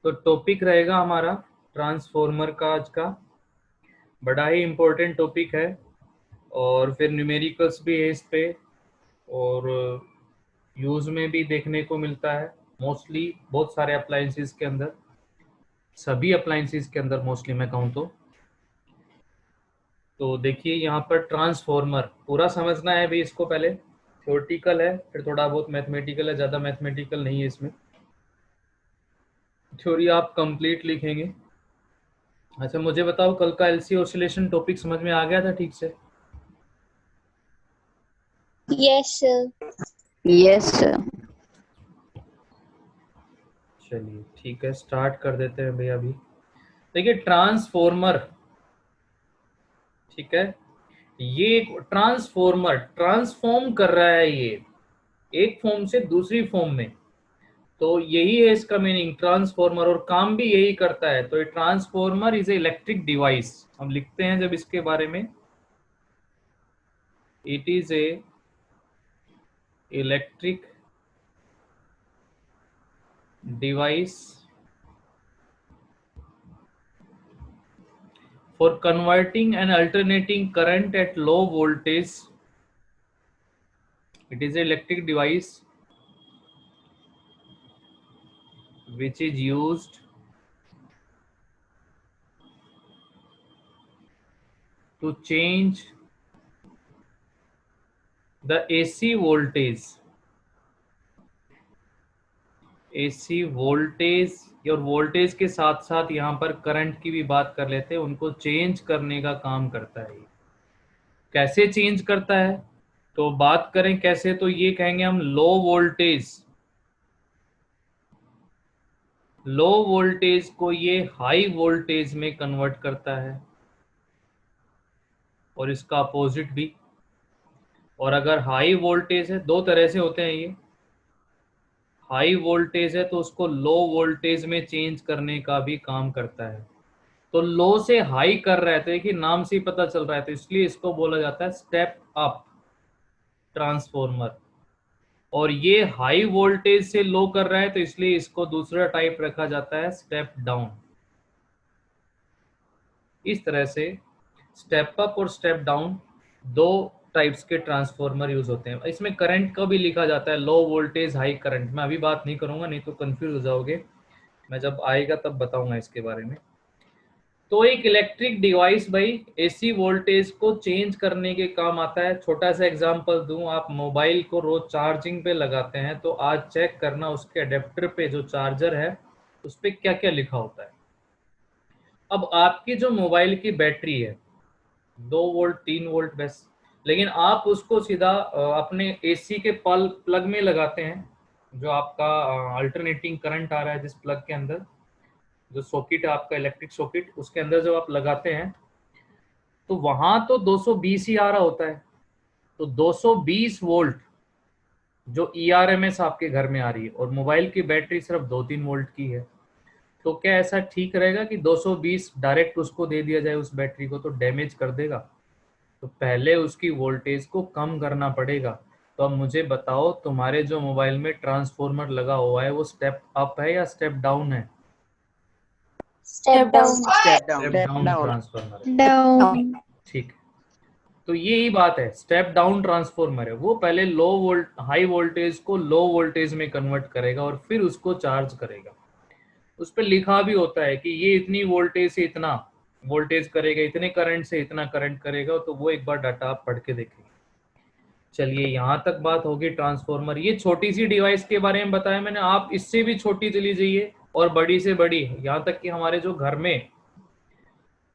तो टॉपिक रहेगा हमारा ट्रांसफॉर्मर का आज का, बड़ा ही इम्पोर्टेंट टॉपिक है और फिर न्यूमेरिकल्स भी है इस पे और यूज में भी देखने को मिलता है मोस्टली बहुत सारे अप्लायंसेस के अंदर, सभी अप्लायंसेस के अंदर मोस्टली मैं कहूँ तो देखिए यहाँ पर ट्रांसफॉर्मर पूरा समझना है भी इसको, पहले थ्योरेटिकल है फिर थोड़ा बहुत मैथमेटिकल है, ज़्यादा मैथमेटिकल नहीं है इसमें, थ्योरी आप कंप्लीट लिखेंगे। अच्छा मुझे बताओ कल का एलसी ऑसिलेशन टॉपिक समझ में आ गया था ठीक से? Yes sir. Yes sir. चलिए ठीक है, स्टार्ट कर देते हैं भैया अभी। देखिए ट्रांसफॉर्मर, ठीक है, ये एक ट्रांसफॉर्मर ट्रांसफॉर्म कर रहा है ये एक फॉर्म से दूसरी फॉर्म में, तो यही है इसका मीनिंग ट्रांसफॉर्मर, और काम भी यही करता है। तो ये transformer is a electric device, हम लिखते हैं जब इसके बारे में, it is a electric device for converting and alternating current at low voltage. It is an electric device which is used to change the AC voltage, AC voltage, और voltage के साथ साथ यहाँ पर करंट की भी बात कर लेते हैं, उनको चेंज करने का काम करता है। कैसे चेंज करता है तो बात करें कैसे, तो ये कहेंगे हम लो वोल्टेज को ये हाई वोल्टेज में कन्वर्ट करता है, और इसका अपोजिट भी। और अगर हाई वोल्टेज है, दो तरह से होते हैं ये, हाई वोल्टेज है तो उसको लो वोल्टेज में चेंज करने का भी काम करता है। तो लो से हाई कर रहे थे कि नाम से ही पता चल रहा है, तो इसलिए इसको बोला जाता है स्टेप अप ट्रांसफॉर्मर। और ये हाई वोल्टेज से लो कर रहा है तो इसलिए इसको दूसरा टाइप रखा जाता है स्टेप डाउन। इस तरह से स्टेप अप और स्टेप डाउन दो टाइप्स के ट्रांसफॉर्मर यूज होते हैं। इसमें करंट का भी लिखा जाता है, लो वोल्टेज हाई करंट, मैं अभी बात नहीं करूंगा नहीं तो कंफ्यूज हो जाओगे, मैं जब आएगा तब बताऊंगा इसके बारे में। तो एक इलेक्ट्रिक डिवाइस भाई एसी वोल्टेज को चेंज करने के काम आता है। छोटा सा एग्जांपल दूं, आप मोबाइल को रोज चार्जिंग पे लगाते हैं तो आज चेक करना उसके अडेप्टर पे जो चार्जर है उस पे क्या क्या लिखा होता है। अब आपकी जो मोबाइल की बैटरी है 2 वोल्ट 3 वोल्ट बस, लेकिन आप उसको सीधा अपने एसी के प्लग में लगाते हैं, जो आपका अल्टरनेटिंग करंट आ रहा है जिस प्लग के अंदर, जो सॉकेट है आपका इलेक्ट्रिक सॉकेट, उसके अंदर जब आप लगाते हैं तो वहां तो 220 ही आ रहा होता है। तो 220 वोल्ट जो ERMS आपके घर में आ रही है, और मोबाइल की बैटरी सिर्फ 2-3 वोल्ट की है, तो क्या ऐसा ठीक रहेगा कि 220 डायरेक्ट उसको दे दिया जाए उस बैटरी को? तो डैमेज कर देगा, तो पहले उसकी वोल्टेज को कम करना पड़ेगा। तो अब मुझे बताओ तुम्हारे जो मोबाइल में ट्रांसफॉर्मर लगा हुआ है वो स्टेप अप है या स्टेप डाउन है? Step down. Step down. Step down transformer है, डाउन। ठीक है। तो यही बात है, स्टेप डाउन ट्रांसफॉर्मर है, वो पहले हाई वोल्टेज को लो वोल्टेज में कन्वर्ट करेगा और फिर उसको चार्ज करेगा। उस पर लिखा भी होता है कि ये इतनी वोल्टेज से इतना वोल्टेज करेगा, इतने करंट से इतना करंट करेगा, तो वो एक बार डाटा आप पढ़ के देखेंगे। चलिए यहाँ तक बात होगी ट्रांसफॉर्मर, ये छोटी सी डिवाइस के बारे में बताया मैंने, आप इससे भी छोटी चली जाइए और बड़ी से बड़ी, यहाँ तक कि हमारे जो घर में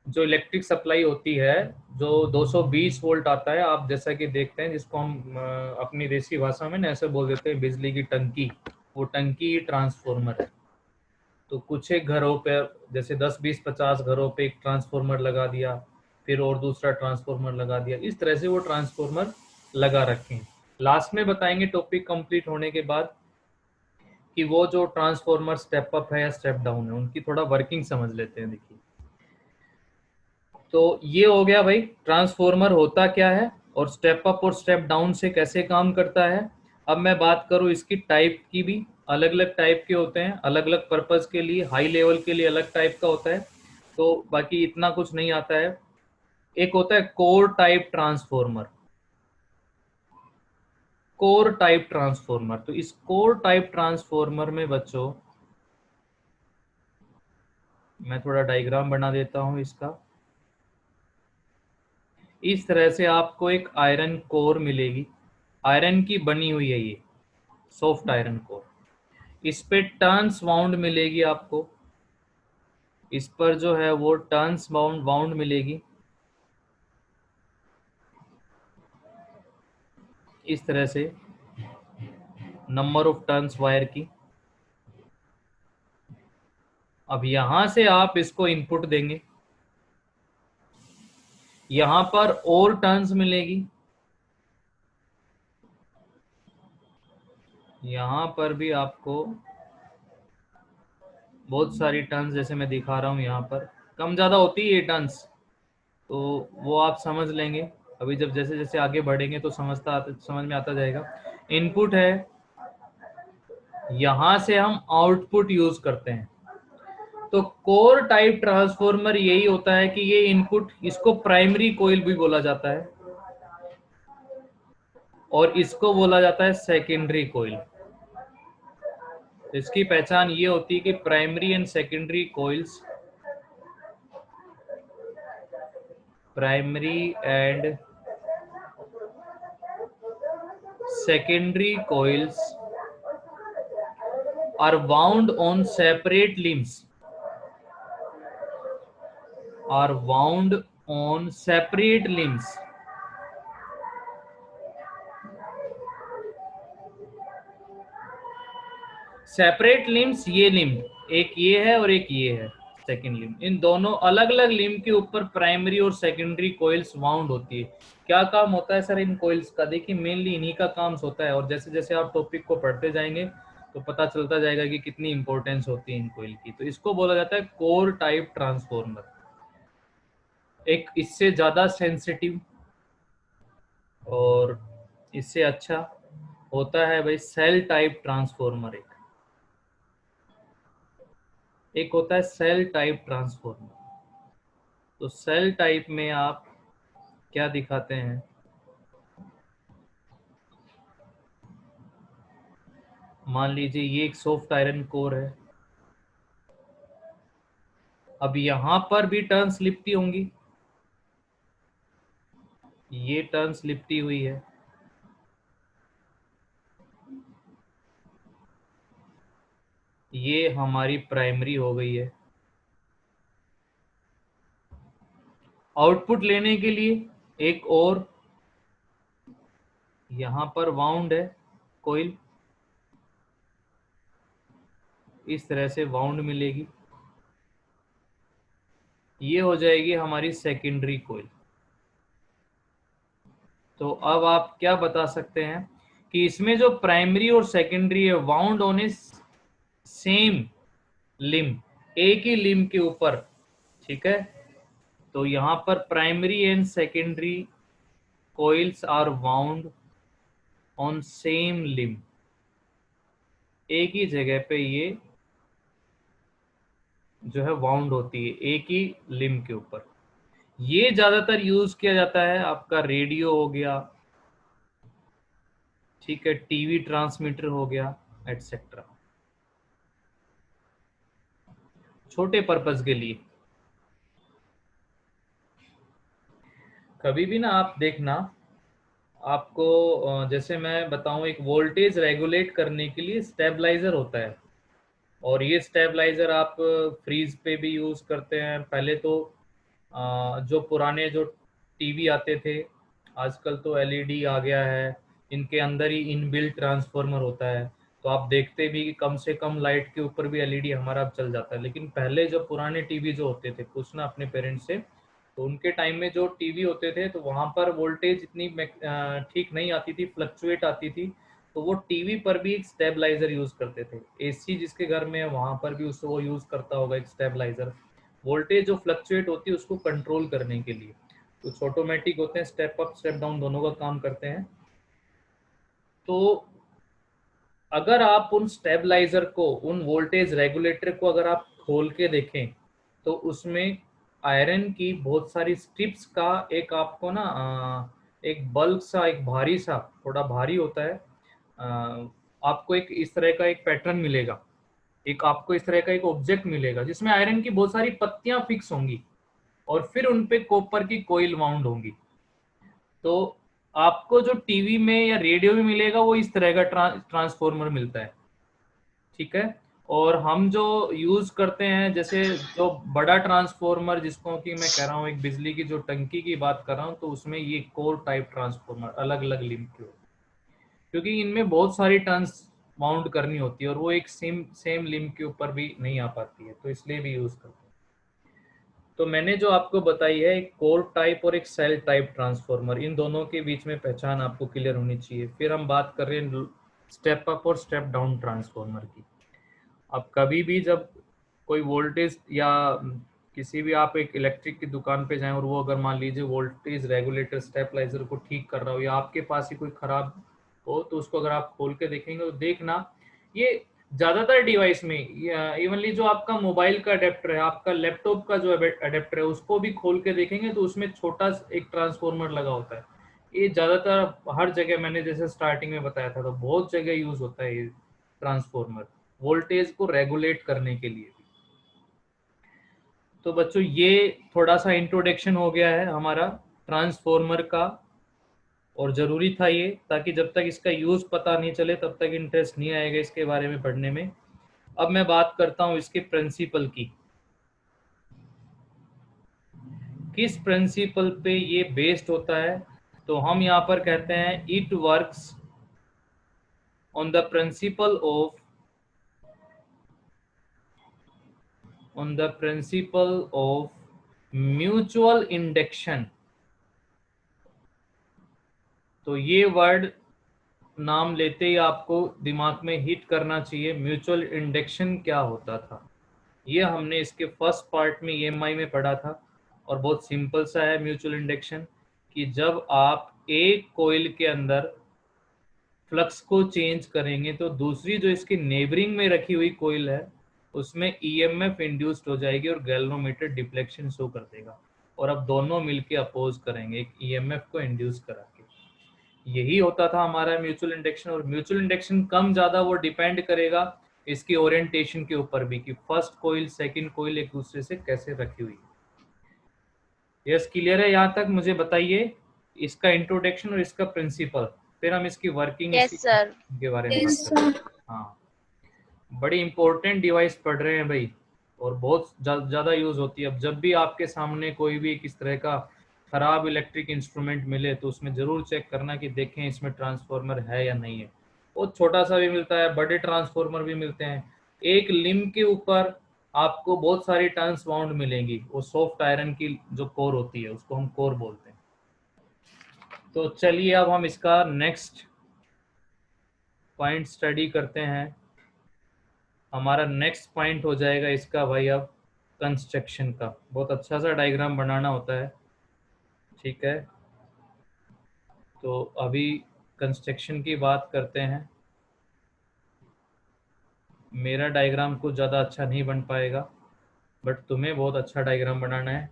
जो इलेक्ट्रिक सप्लाई होती है जो 220 वोल्ट आता है, आप जैसा कि देखते हैं, जिसको हम अपनी देसी भाषा में ना ऐसे बोल देते हैं बिजली की टंकी, वो टंकी ही ट्रांसफॉर्मर है। तो कुछ एक घरों पे जैसे 10-20-50 घरों पे एक ट्रांसफॉर्मर लगा दिया, फिर और दूसरा ट्रांसफॉर्मर लगा दिया, इस तरह से वो ट्रांसफॉर्मर लगा रखे हैं। लास्ट में बताएंगे टॉपिक कंप्लीट होने के बाद कि वो जो ट्रांसफॉर्मर स्टेप अप है या स्टेप डाउन है, उनकी थोड़ा वर्किंग समझ लेते हैं। देखिए तो ये हो गया भाई ट्रांसफॉर्मर होता क्या है और स्टेप अप और स्टेप डाउन से कैसे काम करता है। अब मैं बात करूं इसकी टाइप की भी, अलग अलग टाइप के होते हैं, अलग अलग पर्पस के लिए, हाई लेवल के लिए अलग टाइप का होता है। तो बाकी इतना कुछ नहीं आता है। एक होता है core type transformer, core type transformer. तो इस कोर टाइप ट्रांसफॉर्मर में बच्चों मैं थोड़ा डायग्राम बना देता हूं इसका। इस तरह से आपको एक आयरन कोर मिलेगी, आयरन की बनी हुई है ये, सॉफ्ट आयरन कोर। इस पे टर्न्स वाउंड मिलेगी आपको, इस पर जो है वो टर्न्स वाउंड मिलेगी इस तरह से, नंबर ऑफ टर्न्स वायर की। अब यहां से आप इसको इनपुट देंगे, यहां पर और टर्न्स मिलेगी, यहां पर भी आपको बहुत सारी टर्न्स, जैसे मैं दिखा रहा हूं यहाँ पर कम ज्यादा होती है ये टर्न्स, तो वो आप समझ लेंगे। अभी जब जैसे जैसे आगे बढ़ेंगे तो समझ में आता जाएगा। इनपुट है, यहां से हम आउटपुट यूज करते हैं। तो कोर टाइप ट्रांसफॉर्मर यही होता है कि ये इनपुट, इसको प्राइमरी कोइल भी बोला जाता है और इसको बोला जाता है सेकेंडरी कोइल। इसकी पहचान ये होती है कि primary and secondary coils, primary and secondary coils are wound on separate limbs, are wound on separate limbs। Separate limbs, ये लिम्ब एक ये है और एक ये है सेकंड लिम्ब, इन दोनों अलग अलग लिम्ब के ऊपर प्राइमरी और सेकेंडरी कोइल्स वाउंड होती है। क्या काम होता है सर इन कोइल्स का? देखिए मेनली इन्हीं का काम होता है, और जैसे जैसे आप टॉपिक को पढ़ते जाएंगे तो पता चलता जाएगा कि कितनी इंपॉर्टेंस होती है इन कोइल की। तो इसको बोला जाता है कोर टाइप ट्रांसफॉर्मर। एक इससे ज्यादा सेंसिटिव और इससे अच्छा होता है भाई सेल टाइप ट्रांसफॉर्मर। एक होता है सेल टाइप ट्रांसफॉर्मर। तो सेल टाइप में आप क्या दिखाते हैं, मान लीजिए ये एक सॉफ्ट आयरन कोर है, अब यहां पर भी टर्न्स लिपटी होंगी, ये टर्न्स लिपटी हुई है, ये हमारी प्राइमरी हो गई है। आउटपुट लेने के लिए एक और यहां पर वाउंड है कोइल, इस तरह से वाउंड मिलेगी, ये हो जाएगी हमारी सेकेंडरी कोइल। तो अब आप क्या बता सकते हैं कि इसमें जो प्राइमरी और सेकेंडरी है वाउंड होने सेम लिम्ब, एक ही लिम्ब के ऊपर, ठीक है। तो यहां पर primary and secondary coils are wound on same limb, एक ही जगह पे ये जो है वाउंड होती है एक ही लिम्ब के ऊपर। ये ज्यादातर यूज किया जाता है आपका रेडियो हो गया, ठीक है, टीवी ट्रांसमीटर हो गया, एटसेट्रा, छोटे पर्पस के लिए। कभी भी ना आप देखना, आपको जैसे मैं बताऊं, एक वोल्टेज रेगुलेट करने के लिए स्टेबलाइजर होता है, और ये स्टेबलाइजर आप फ्रीज पे भी यूज करते हैं। पहले तो जो पुराने जो टीवी आते थे, आजकल तो एलईडी आ गया है, इनके अंदर ही इनबिल्ट ट्रांसफार्मर होता है, तो आप देखते भी कि कम से कम लाइट के ऊपर भी एलईडी हमारा अब चल जाता है। लेकिन पहले जो पुराने टीवी जो होते थे, पूछना अपने पेरेंट्स से, तो उनके टाइम में जो टीवी होते थे तो वहां पर वोल्टेज इतनी ठीक नहीं आती थी, फ्लक्चुएट आती थी, तो वो टीवी पर भी एक स्टेबलाइजर यूज करते थे। एसी जिसके घर में है वहां पर भी उसको वो यूज करता होगा एक स्टेबलाइजर, वोल्टेज जो फ्लक्चुएट होती है उसको कंट्रोल करने के लिए। कुछ ऑटोमेटिक होते हैं, स्टेप अप स्टेप डाउन दोनों का काम करते हैं। तो अगर आप उन स्टेबलाइजर को, उन वोल्टेज रेगुलेटर को अगर आप खोल के देखें तो उसमें आयरन की बहुत सारी स्ट्रिप्स का एक आपको ना एक बल्क सा, एक भारी सा, थोड़ा भारी होता है, आपको एक इस तरह का एक पैटर्न मिलेगा, एक आपको इस तरह का एक ऑब्जेक्ट मिलेगा जिसमें आयरन की बहुत सारी पत्तियां फिक्स होंगी और फिर उनपे कॉपर की कोयल वाउंड होंगी। तो आपको जो टीवी में या रेडियो में मिलेगा वो इस तरह का ट्रांसफॉर्मर मिलता है, ठीक है। और हम जो यूज करते हैं, जैसे जो बड़ा ट्रांसफॉर्मर जिसको कि मैं कह रहा हूँ एक बिजली की जो टंकी की बात कर रहा हूँ, तो उसमें ये कोर टाइप ट्रांसफॉर्मर अलग अलग लिंक के होते हैं, क्योंकि इनमें बहुत सारी टर्न्स माउंट करनी होती है और वो एक सेम सेम लिंक के ऊपर भी नहीं आ पाती है, तो इसलिए भी यूज करते हैं। तो मैंने जो आपको बताई है एक कोर टाइप और एक सेल टाइप ट्रांसफॉर्मर, इन दोनों के बीच में पहचान आपको क्लियर होनी चाहिए। फिर हम बात कर रहे हैं स्टेप अप और स्टेप डाउन ट्रांसफॉर्मर की। अब कभी भी जब कोई वोल्टेज या किसी भी आप एक इलेक्ट्रिक की दुकान पे जाएं और वो अगर मान लीजिए वोल्टेज रेगुलेटर स्टेबलाइजर को ठीक कर रहा हो या आपके पास ही कोई खराब हो, तो उसको अगर आप खोल के देखेंगे तो देखना ये ज्यादातर डिवाइस में, इवनली जो आपका मोबाइल का अडेप्टर है, आपका लैपटॉप का जो अडेप्टर है, उसको भी खोल के देखेंगे तो उसमें छोटा एक ट्रांसफॉर्मर लगा होता है। ये ज्यादातर हर जगह, मैंने जैसे स्टार्टिंग में बताया था, तो बहुत जगह यूज होता है ये ट्रांसफॉर्मर वोल्टेज को रेगुलेट करने के लिए। तो बच्चों ये थोड़ा सा इंट्रोडक्शन हो गया है हमारा ट्रांसफॉर्मर का, और ज़रूरी था ये, ताकि जब तक इसका यूज़ पता नहीं चले तब तक इंटरेस्ट नहीं आएगा इसके बारे में पढ़ने में। अब मैं बात करता हूँ इसके प्रिंसिपल की, किस प्रिंसिपल पे ये बेस्ड होता है। तो हम यहाँ पर कहते हैं it works on the principle of mutual induction. तो ये वर्ड नाम लेते ही आपको दिमाग में हिट करना चाहिए, म्यूचुअल इंडक्शन क्या होता था। ये हमने इसके फर्स्ट पार्ट में EMI में पढ़ा था, और बहुत सिंपल सा है म्यूचुअल इंडक्शन, कि जब आप एक कोयल के अंदर फ्लक्स को चेंज करेंगे तो दूसरी जो इसकी नेबरिंग में रखी हुई कोयल है उसमें EMF इंड्यूस्ड हो जाएगी और गैल्वेनोमीटर डिफ्लेक्शन शो कर देगा, और अब दोनों मिलके अपोज करेंगे एक EMF को इंड्यूस करा के। यही होता था हमारा म्यूचुअल इंडक्शन। और म्यूचुअल इंडक्शन कम ज्यादा वो डिपेंड करेगा इसकी ओरिएंटेशन के ऊपर भी, कि फर्स्ट कोइल सेकंड कोइल एक दूसरे से कैसे रखी हुई है। यस, क्लियर है यहाँ तक? मुझे बताइए इसका इंट्रोडक्शन और इसका प्रिंसिपल, फिर हम इसकी वर्किंग के बारे में बात करते हैं। हाँ, बड़ी इंपॉर्टेंट डिवाइस पढ़ रहे हैं भाई, और बहुत ज्यादा यूज होती है। अब जब भी आपके सामने कोई भी किस तरह का खराब इलेक्ट्रिक इंस्ट्रूमेंट मिले तो उसमें जरूर चेक करना कि देखें इसमें ट्रांसफॉर्मर है या नहीं है। बहुत छोटा सा भी मिलता है, बड़े ट्रांसफॉर्मर भी मिलते हैं। एक लिंब के ऊपर आपको बहुत सारी टर्न्स वाउंड मिलेंगी, वो सॉफ्ट आयरन की जो कोर होती है उसको हम कोर बोलते हैं। तो चलिए अब हम इसका नेक्स्ट पॉइंट स्टडी करते हैं। हमारा नेक्स्ट पॉइंट हो जाएगा इसका भाई अब कंस्ट्रक्शन का। बहुत अच्छा सा डायग्राम बनाना होता है, ठीक है। तो अभी कंस्ट्रक्शन की बात करते हैं। मेरा डायग्राम कुछ ज़्यादा अच्छा नहीं बन पाएगा, बट तुम्हें बहुत अच्छा डायग्राम बनाना है।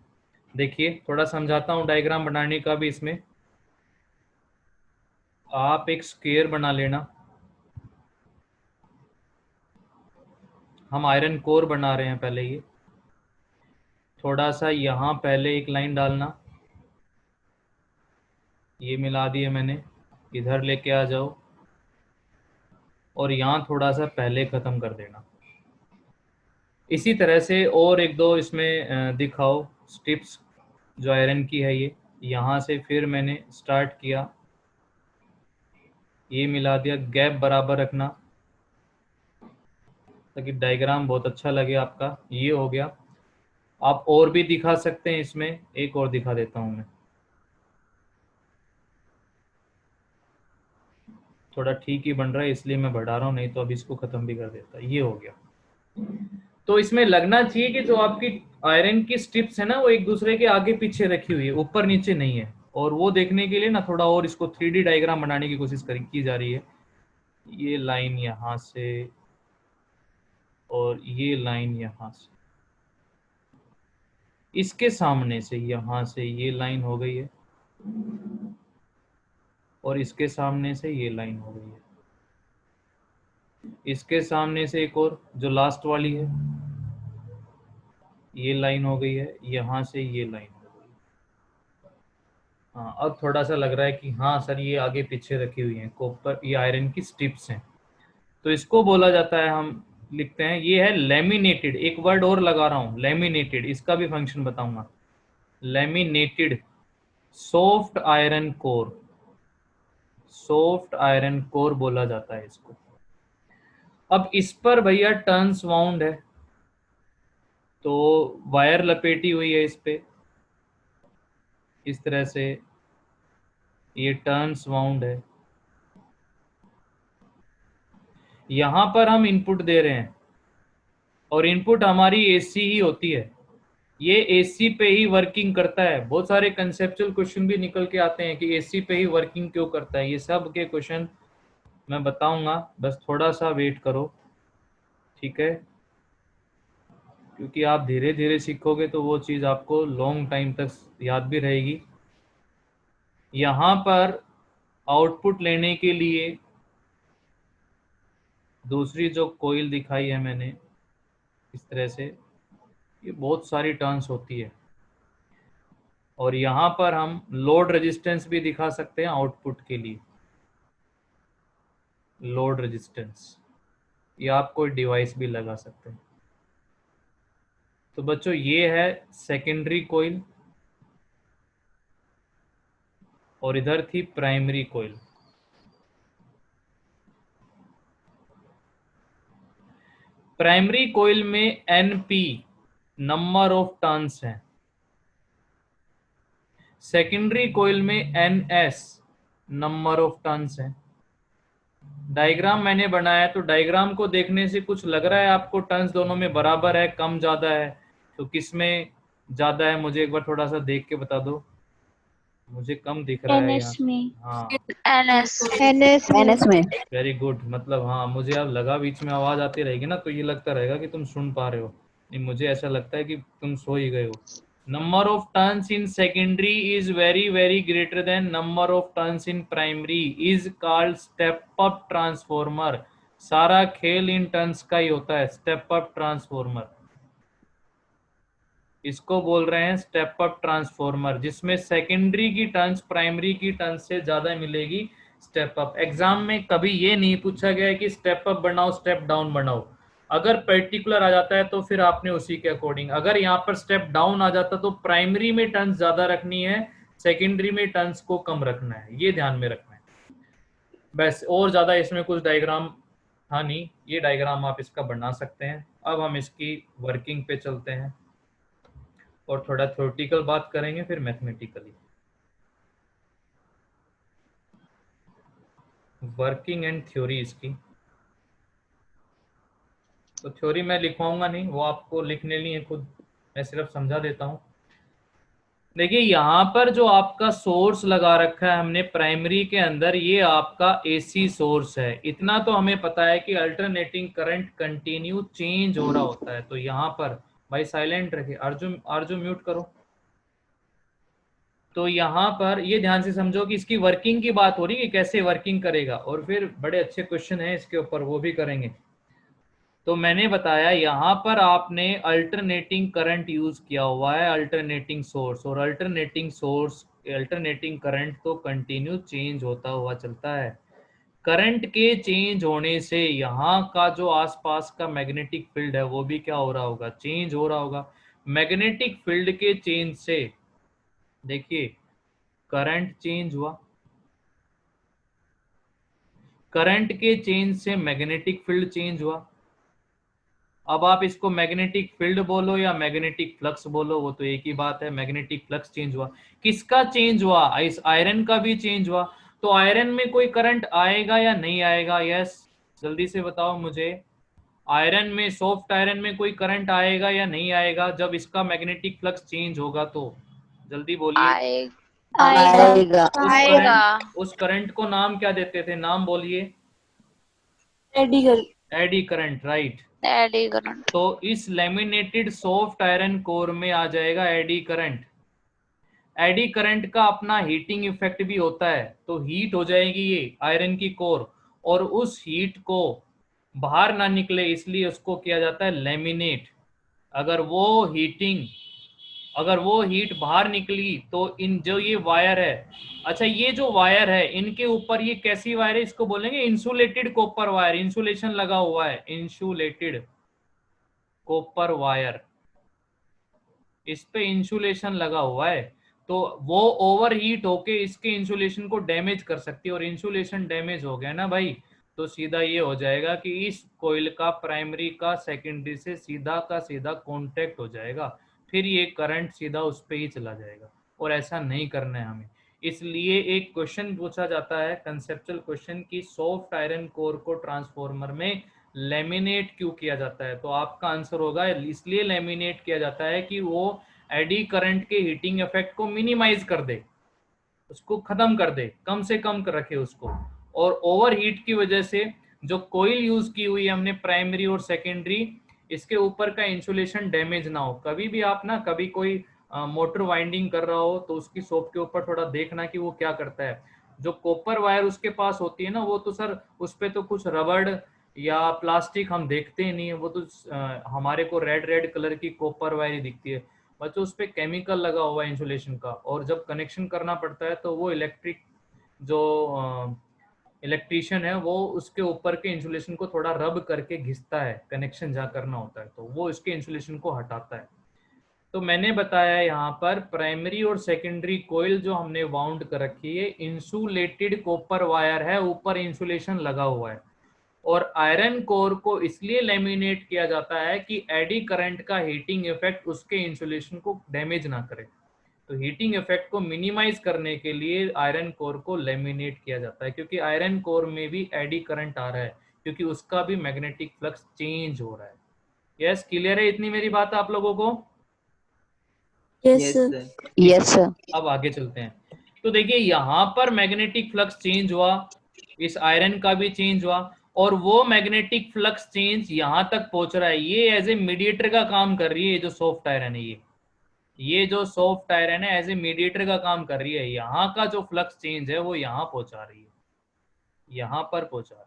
देखिए थोड़ा समझाता हूँ डायग्राम बनाने का भी। इसमें आप एक स्क्वायर बना लेना, हम आयरन कोर बना रहे हैं पहले। ये थोड़ा सा यहाँ पहले एक लाइन डालना, ये मिला दिए मैंने, इधर लेके आ जाओ और यहाँ थोड़ा सा पहले ख़त्म कर देना। इसी तरह से और एक दो इसमें दिखाओ स्ट्रिप्स जो आयरन की है। ये यहाँ से फिर मैंने स्टार्ट किया, ये मिला दिया, गैप बराबर रखना ताकि डायग्राम बहुत अच्छा लगे आपका। ये हो गया। आप और भी दिखा सकते हैं, इसमें एक और दिखा देता हूँ मैं, थोड़ा ठीक ही बन रहा है इसलिए मैं बढ़ा रहा हूँ, नहीं तो अब इसको खत्म भी कर देता। ये हो गया। तो इसमें लगना चाहिए कि जो आपकी आयरन की स्ट्रिप्स है ना वो एक दूसरे के आगे पीछे रखी हुई है, ऊपर नीचे नहीं है। और वो देखने के लिए ना थोड़ा और इसको 3D डायग्राम बनाने की कोशिश की जा रही है। ये लाइन यहाँ से और ये लाइन यहाँ से, इसके सामने से यहाँ से ये लाइन हो गई है और इसके सामने से ये लाइन हो गई है, इसके सामने से एक और जो लास्ट वाली है ये लाइन हो गई है, यहाँ से ये लाइन हो गई। हाँ अब थोड़ा सा लग रहा है कि हाँ सर ये आगे पीछे रखी हुई हैं कॉपर, ये आयरन की स्ट्रिप्स हैं, तो इसको बोला जाता है, हम लिखते हैं ये है लेमिनेटेड। एक वर्ड और लगा रहा हूं लेमिनेटेड, इसका भी फंक्शन बताऊंगा। Laminated soft iron core, soft iron core बोला जाता है इसको। अब इस पर भैया टर्न्स वाउंड है, तो वायर लपेटी हुई है इस पे इस तरह से, ये टर्न्स वाउंड है। यहां पर हम इनपुट दे रहे हैं और इनपुट हमारी एसी ही होती है, ये एसी पे ही वर्किंग करता है। बहुत सारे कंसेप्चुअल क्वेश्चन भी निकल के आते हैं कि एसी पे ही वर्किंग क्यों करता है, ये सब के क्वेश्चन मैं बताऊंगा, बस थोड़ा सा वेट करो, ठीक है, क्योंकि आप धीरे धीरे सीखोगे तो वो चीज़ आपको लॉन्ग टाइम तक याद भी रहेगी। यहाँ पर आउटपुट लेने के लिए दूसरी जो कोयल दिखाई है मैंने इस तरह से, ये बहुत सारी टर्न्स होती है और यहाँ पर हम लोड रेजिस्टेंस भी दिखा सकते हैं आउटपुट के लिए, लोड रेजिस्टेंस, या आप कोई डिवाइस भी लगा सकते हैं। तो बच्चों ये है सेकेंडरी कोयल और इधर थी प्राइमरी कोयल। प्राइमरी कोयल में NP नंबर ऑफ टर्न्स हैं, सेकेंडरी कोयल में NS नंबर ऑफ टर्न्स हैं। डायग्राम मैंने बनाया, तो डायग्राम को देखने से कुछ लग रहा है आपको टर्न्स दोनों में बराबर है, कम ज्यादा है, तो किसमें ज्यादा है मुझे एक बार थोड़ा सा देख के बता दो, मुझे कम दिख रहा है NS यहाँ। में। हाँ NS में। वेरी गुड, मतलब हाँ मुझे अब लगा बीच में आवाज आती रहेगी ना तो ये लगता रहेगा कि तुम सुन पा रहे हो, नहीं मुझे ऐसा लगता है कि तुम सो ही गए हो। Number of turns in secondary is very very greater then number of turns in primary is called step up transformer. सारा खेल इन टर्न्स का ही होता है, स्टेप अप ट्रांसफॉर्मर, इसको बोल रहे हैं स्टेप अप ट्रांसफॉर्मर, जिसमें सेकेंडरी की टर्न्स प्राइमरी की टर्न्स से ज्यादा मिलेगी स्टेप अप। एग्जाम में कभी ये नहीं पूछा गया है कि स्टेप अप बनाओ स्टेप डाउन बनाओ, अगर पर्टिकुलर आ जाता है तो फिर आपने उसी के अकॉर्डिंग, अगर यहाँ पर स्टेप डाउन आ जाता तो प्राइमरी में टर्न्स ज्यादा रखनी है, सेकेंडरी में टर्न्स को कम रखना है, ये ध्यान में रखना है बस। और ज्यादा इसमें कुछ डायग्राम था नहीं, ये डायग्राम आप इसका बना सकते हैं। अब हम इसकी वर्किंग पे चलते हैं और थोड़ा थ्योरेटिकल बात करेंगे, फिर मैथमेटिकली। वर्किंग एंड थ्योरी इसकी, तो थ्योरी मैं लिखवाऊंगा नहीं, वो आपको लिखने लिए खुद, मैं सिर्फ समझा देता हूं। देखिए यहाँ पर जो आपका सोर्स लगा रखा है हमने प्राइमरी के अंदर, ये आपका एसी सोर्स है। इतना तो हमें पता है कि अल्टरनेटिंग करंट कंटिन्यू चेंज हो रहा होता है। तो यहाँ पर भाई साइलेंट रखिए, अर्जुन अर्जुन म्यूट करो। तो यहाँ पर ये ध्यान से समझो कि इसकी वर्किंग की बात हो रही है, कैसे वर्किंग करेगा, और फिर बड़े अच्छे क्वेश्चन हैं इसके ऊपर, वो भी करेंगे। तो मैंने बताया यहाँ पर आपने अल्टरनेटिंग करंट यूज किया हुआ है, अल्टरनेटिंग सोर्स, और अल्टरनेटिंग सोर्स अल्टरनेटिंग करंट तो कंटिन्यू चेंज होता हुआ चलता है। करंट के चेंज होने से यहाँ का जो आसपास का मैग्नेटिक फील्ड है वो भी क्या हो रहा होगा, चेंज हो रहा होगा। मैग्नेटिक फील्ड के चेंज से देखिए करंट चेंज हुआ, करंट के चेंज से मैग्नेटिक फील्ड चेंज हुआ। अब आप इसको मैग्नेटिक फील्ड बोलो या मैग्नेटिक फ्लक्स बोलो, वो तो एक ही बात है, मैग्नेटिक फ्लक्स चेंज हुआ। किसका चेंज हुआ, इस आयरन का भी चेंज हुआ। तो आयरन में कोई करंट आएगा या नहीं आएगा, यस जल्दी से बताओ मुझे, आयरन में, सॉफ्ट आयरन में कोई करंट आएगा या नहीं आएगा जब इसका मैग्नेटिक फ्लक्स चेंज होगा, तो जल्दी बोलिए। आएगा। उस करंट को नाम क्या देते थे, नाम बोलिए। Eddy current, right. Eddy current. तो इस लेमिनेटेड सॉफ्ट आयरन कोर में आ जाएगा एडी करंट। एडी करंट का अपना हीटिंग इफेक्ट भी होता है, तो हीट हो जाएगी ये आयरन की कोर, और उस हीट को बाहर ना निकले इसलिए उसको किया जाता है लेमिनेट। अगर वो हीट बाहर निकली तो इन जो ये वायर है, अच्छा ये जो वायर है इनके ऊपर ये कैसी वायर है, इसको बोलेंगे इंसुलेटेड कॉपर वायर। इंसुलेशन लगा हुआ है, इंसुलेटेड कॉपर वायर, इस पे इंसुलेशन लगा हुआ है, तो वो ओवर हीट होके इसके इंसुलेशन को डैमेज कर सकती है, और इंसुलेशन डैमेज हो गया ना भाई, तो सीधा ये हो जाएगा कि इस कोयल का प्राइमरी का सेकेंडरी से सीधा का सीधा कांटेक्ट हो जाएगा, फिर ये करंट सीधा उस पे ही चला जाएगा, और ऐसा नहीं करना है हमें। इसलिए एक क्वेश्चन पूछा जाता है, कंसेप्चुअल क्वेश्चन, की सॉफ्ट आयरन कोर को ट्रांसफॉर्मर में लेमिनेट क्यों किया जाता है, तो आपका आंसर होगा इसलिए लेमिनेट किया जाता है कि वो एडी करंट के हीटिंग इफेक्ट को मिनिमाइज कर दे, उसको खत्म कर दे, कम से कम कर रखे उसको, और ओवर हीट की वजह से जो कोयल यूज की हुई है हमने प्राइमरी और सेकेंडरी, इसके ऊपर का इंसुलेशन डैमेज ना हो। कभी भी आप ना, कभी कोई मोटर वाइंडिंग कर रहा हो तो उसकी शॉप के ऊपर थोड़ा देखना कि वो क्या करता है। जो कॉपर वायर उसके पास होती है ना, वो तो सर उस पे तो कुछ रबड़ या प्लास्टिक हम देखते ही नहीं है, वो तो हमारे को रेड रेड कलर की कॉपर वायर ही दिखती है, बच्चों उस पर केमिकल लगा हुआ है इंसुलेशन का, और जब कनेक्शन करना पड़ता है तो वो जो इलेक्ट्रीशियन है वो उसके ऊपर के इंसुलेशन को थोड़ा रब करके घिसता है, कनेक्शन जहाँ करना होता है तो वो इसके इंसुलेशन को हटाता है। तो मैंने बताया यहाँ पर प्राइमरी और सेकेंडरी कोयल जो हमने वाउंड कर रखी है, इंसुलेटेड कॉपर वायर है, ऊपर इंसुलेशन लगा हुआ है, और आयरन कोर को इसलिए लेमिनेट किया जाता है कि एडी करंट का हीटिंग इफेक्ट उसके इंसुलेशन को डैमेज ना करे। तो हीटिंग इफेक्ट को मिनिमाइज करने के लिए आयरन कोर को लेमिनेट किया जाता है, क्योंकि आयरन कोर में भी एडी करंट आ रहा है, क्योंकि उसका भी मैग्नेटिक फ्लक्स चेंज हो रहा है। यस, क्लियर है इतनी मेरी बात आप लोगों को? Yes sir. Yes sir. अब आगे चलते हैं। तो देखिए यहाँ पर मैग्नेटिक फ्लक्स चेंज हुआ, इस आयरन का भी चेंज हुआ, और वो मैग्नेटिक फ्लक्स चेंज यहाँ तक पहुंच रहा है, ये एज ए मीडिएटर का काम कर रही है। ये जो सॉफ्ट आयरन है, ये जो सॉफ्ट आयरन है एज ए मीडिएटर का काम कर रही है। यहाँ का जो फ्लक्स चेंज है वो यहाँ पहुंचा रही है, यहाँ पर पहुंचा रही है।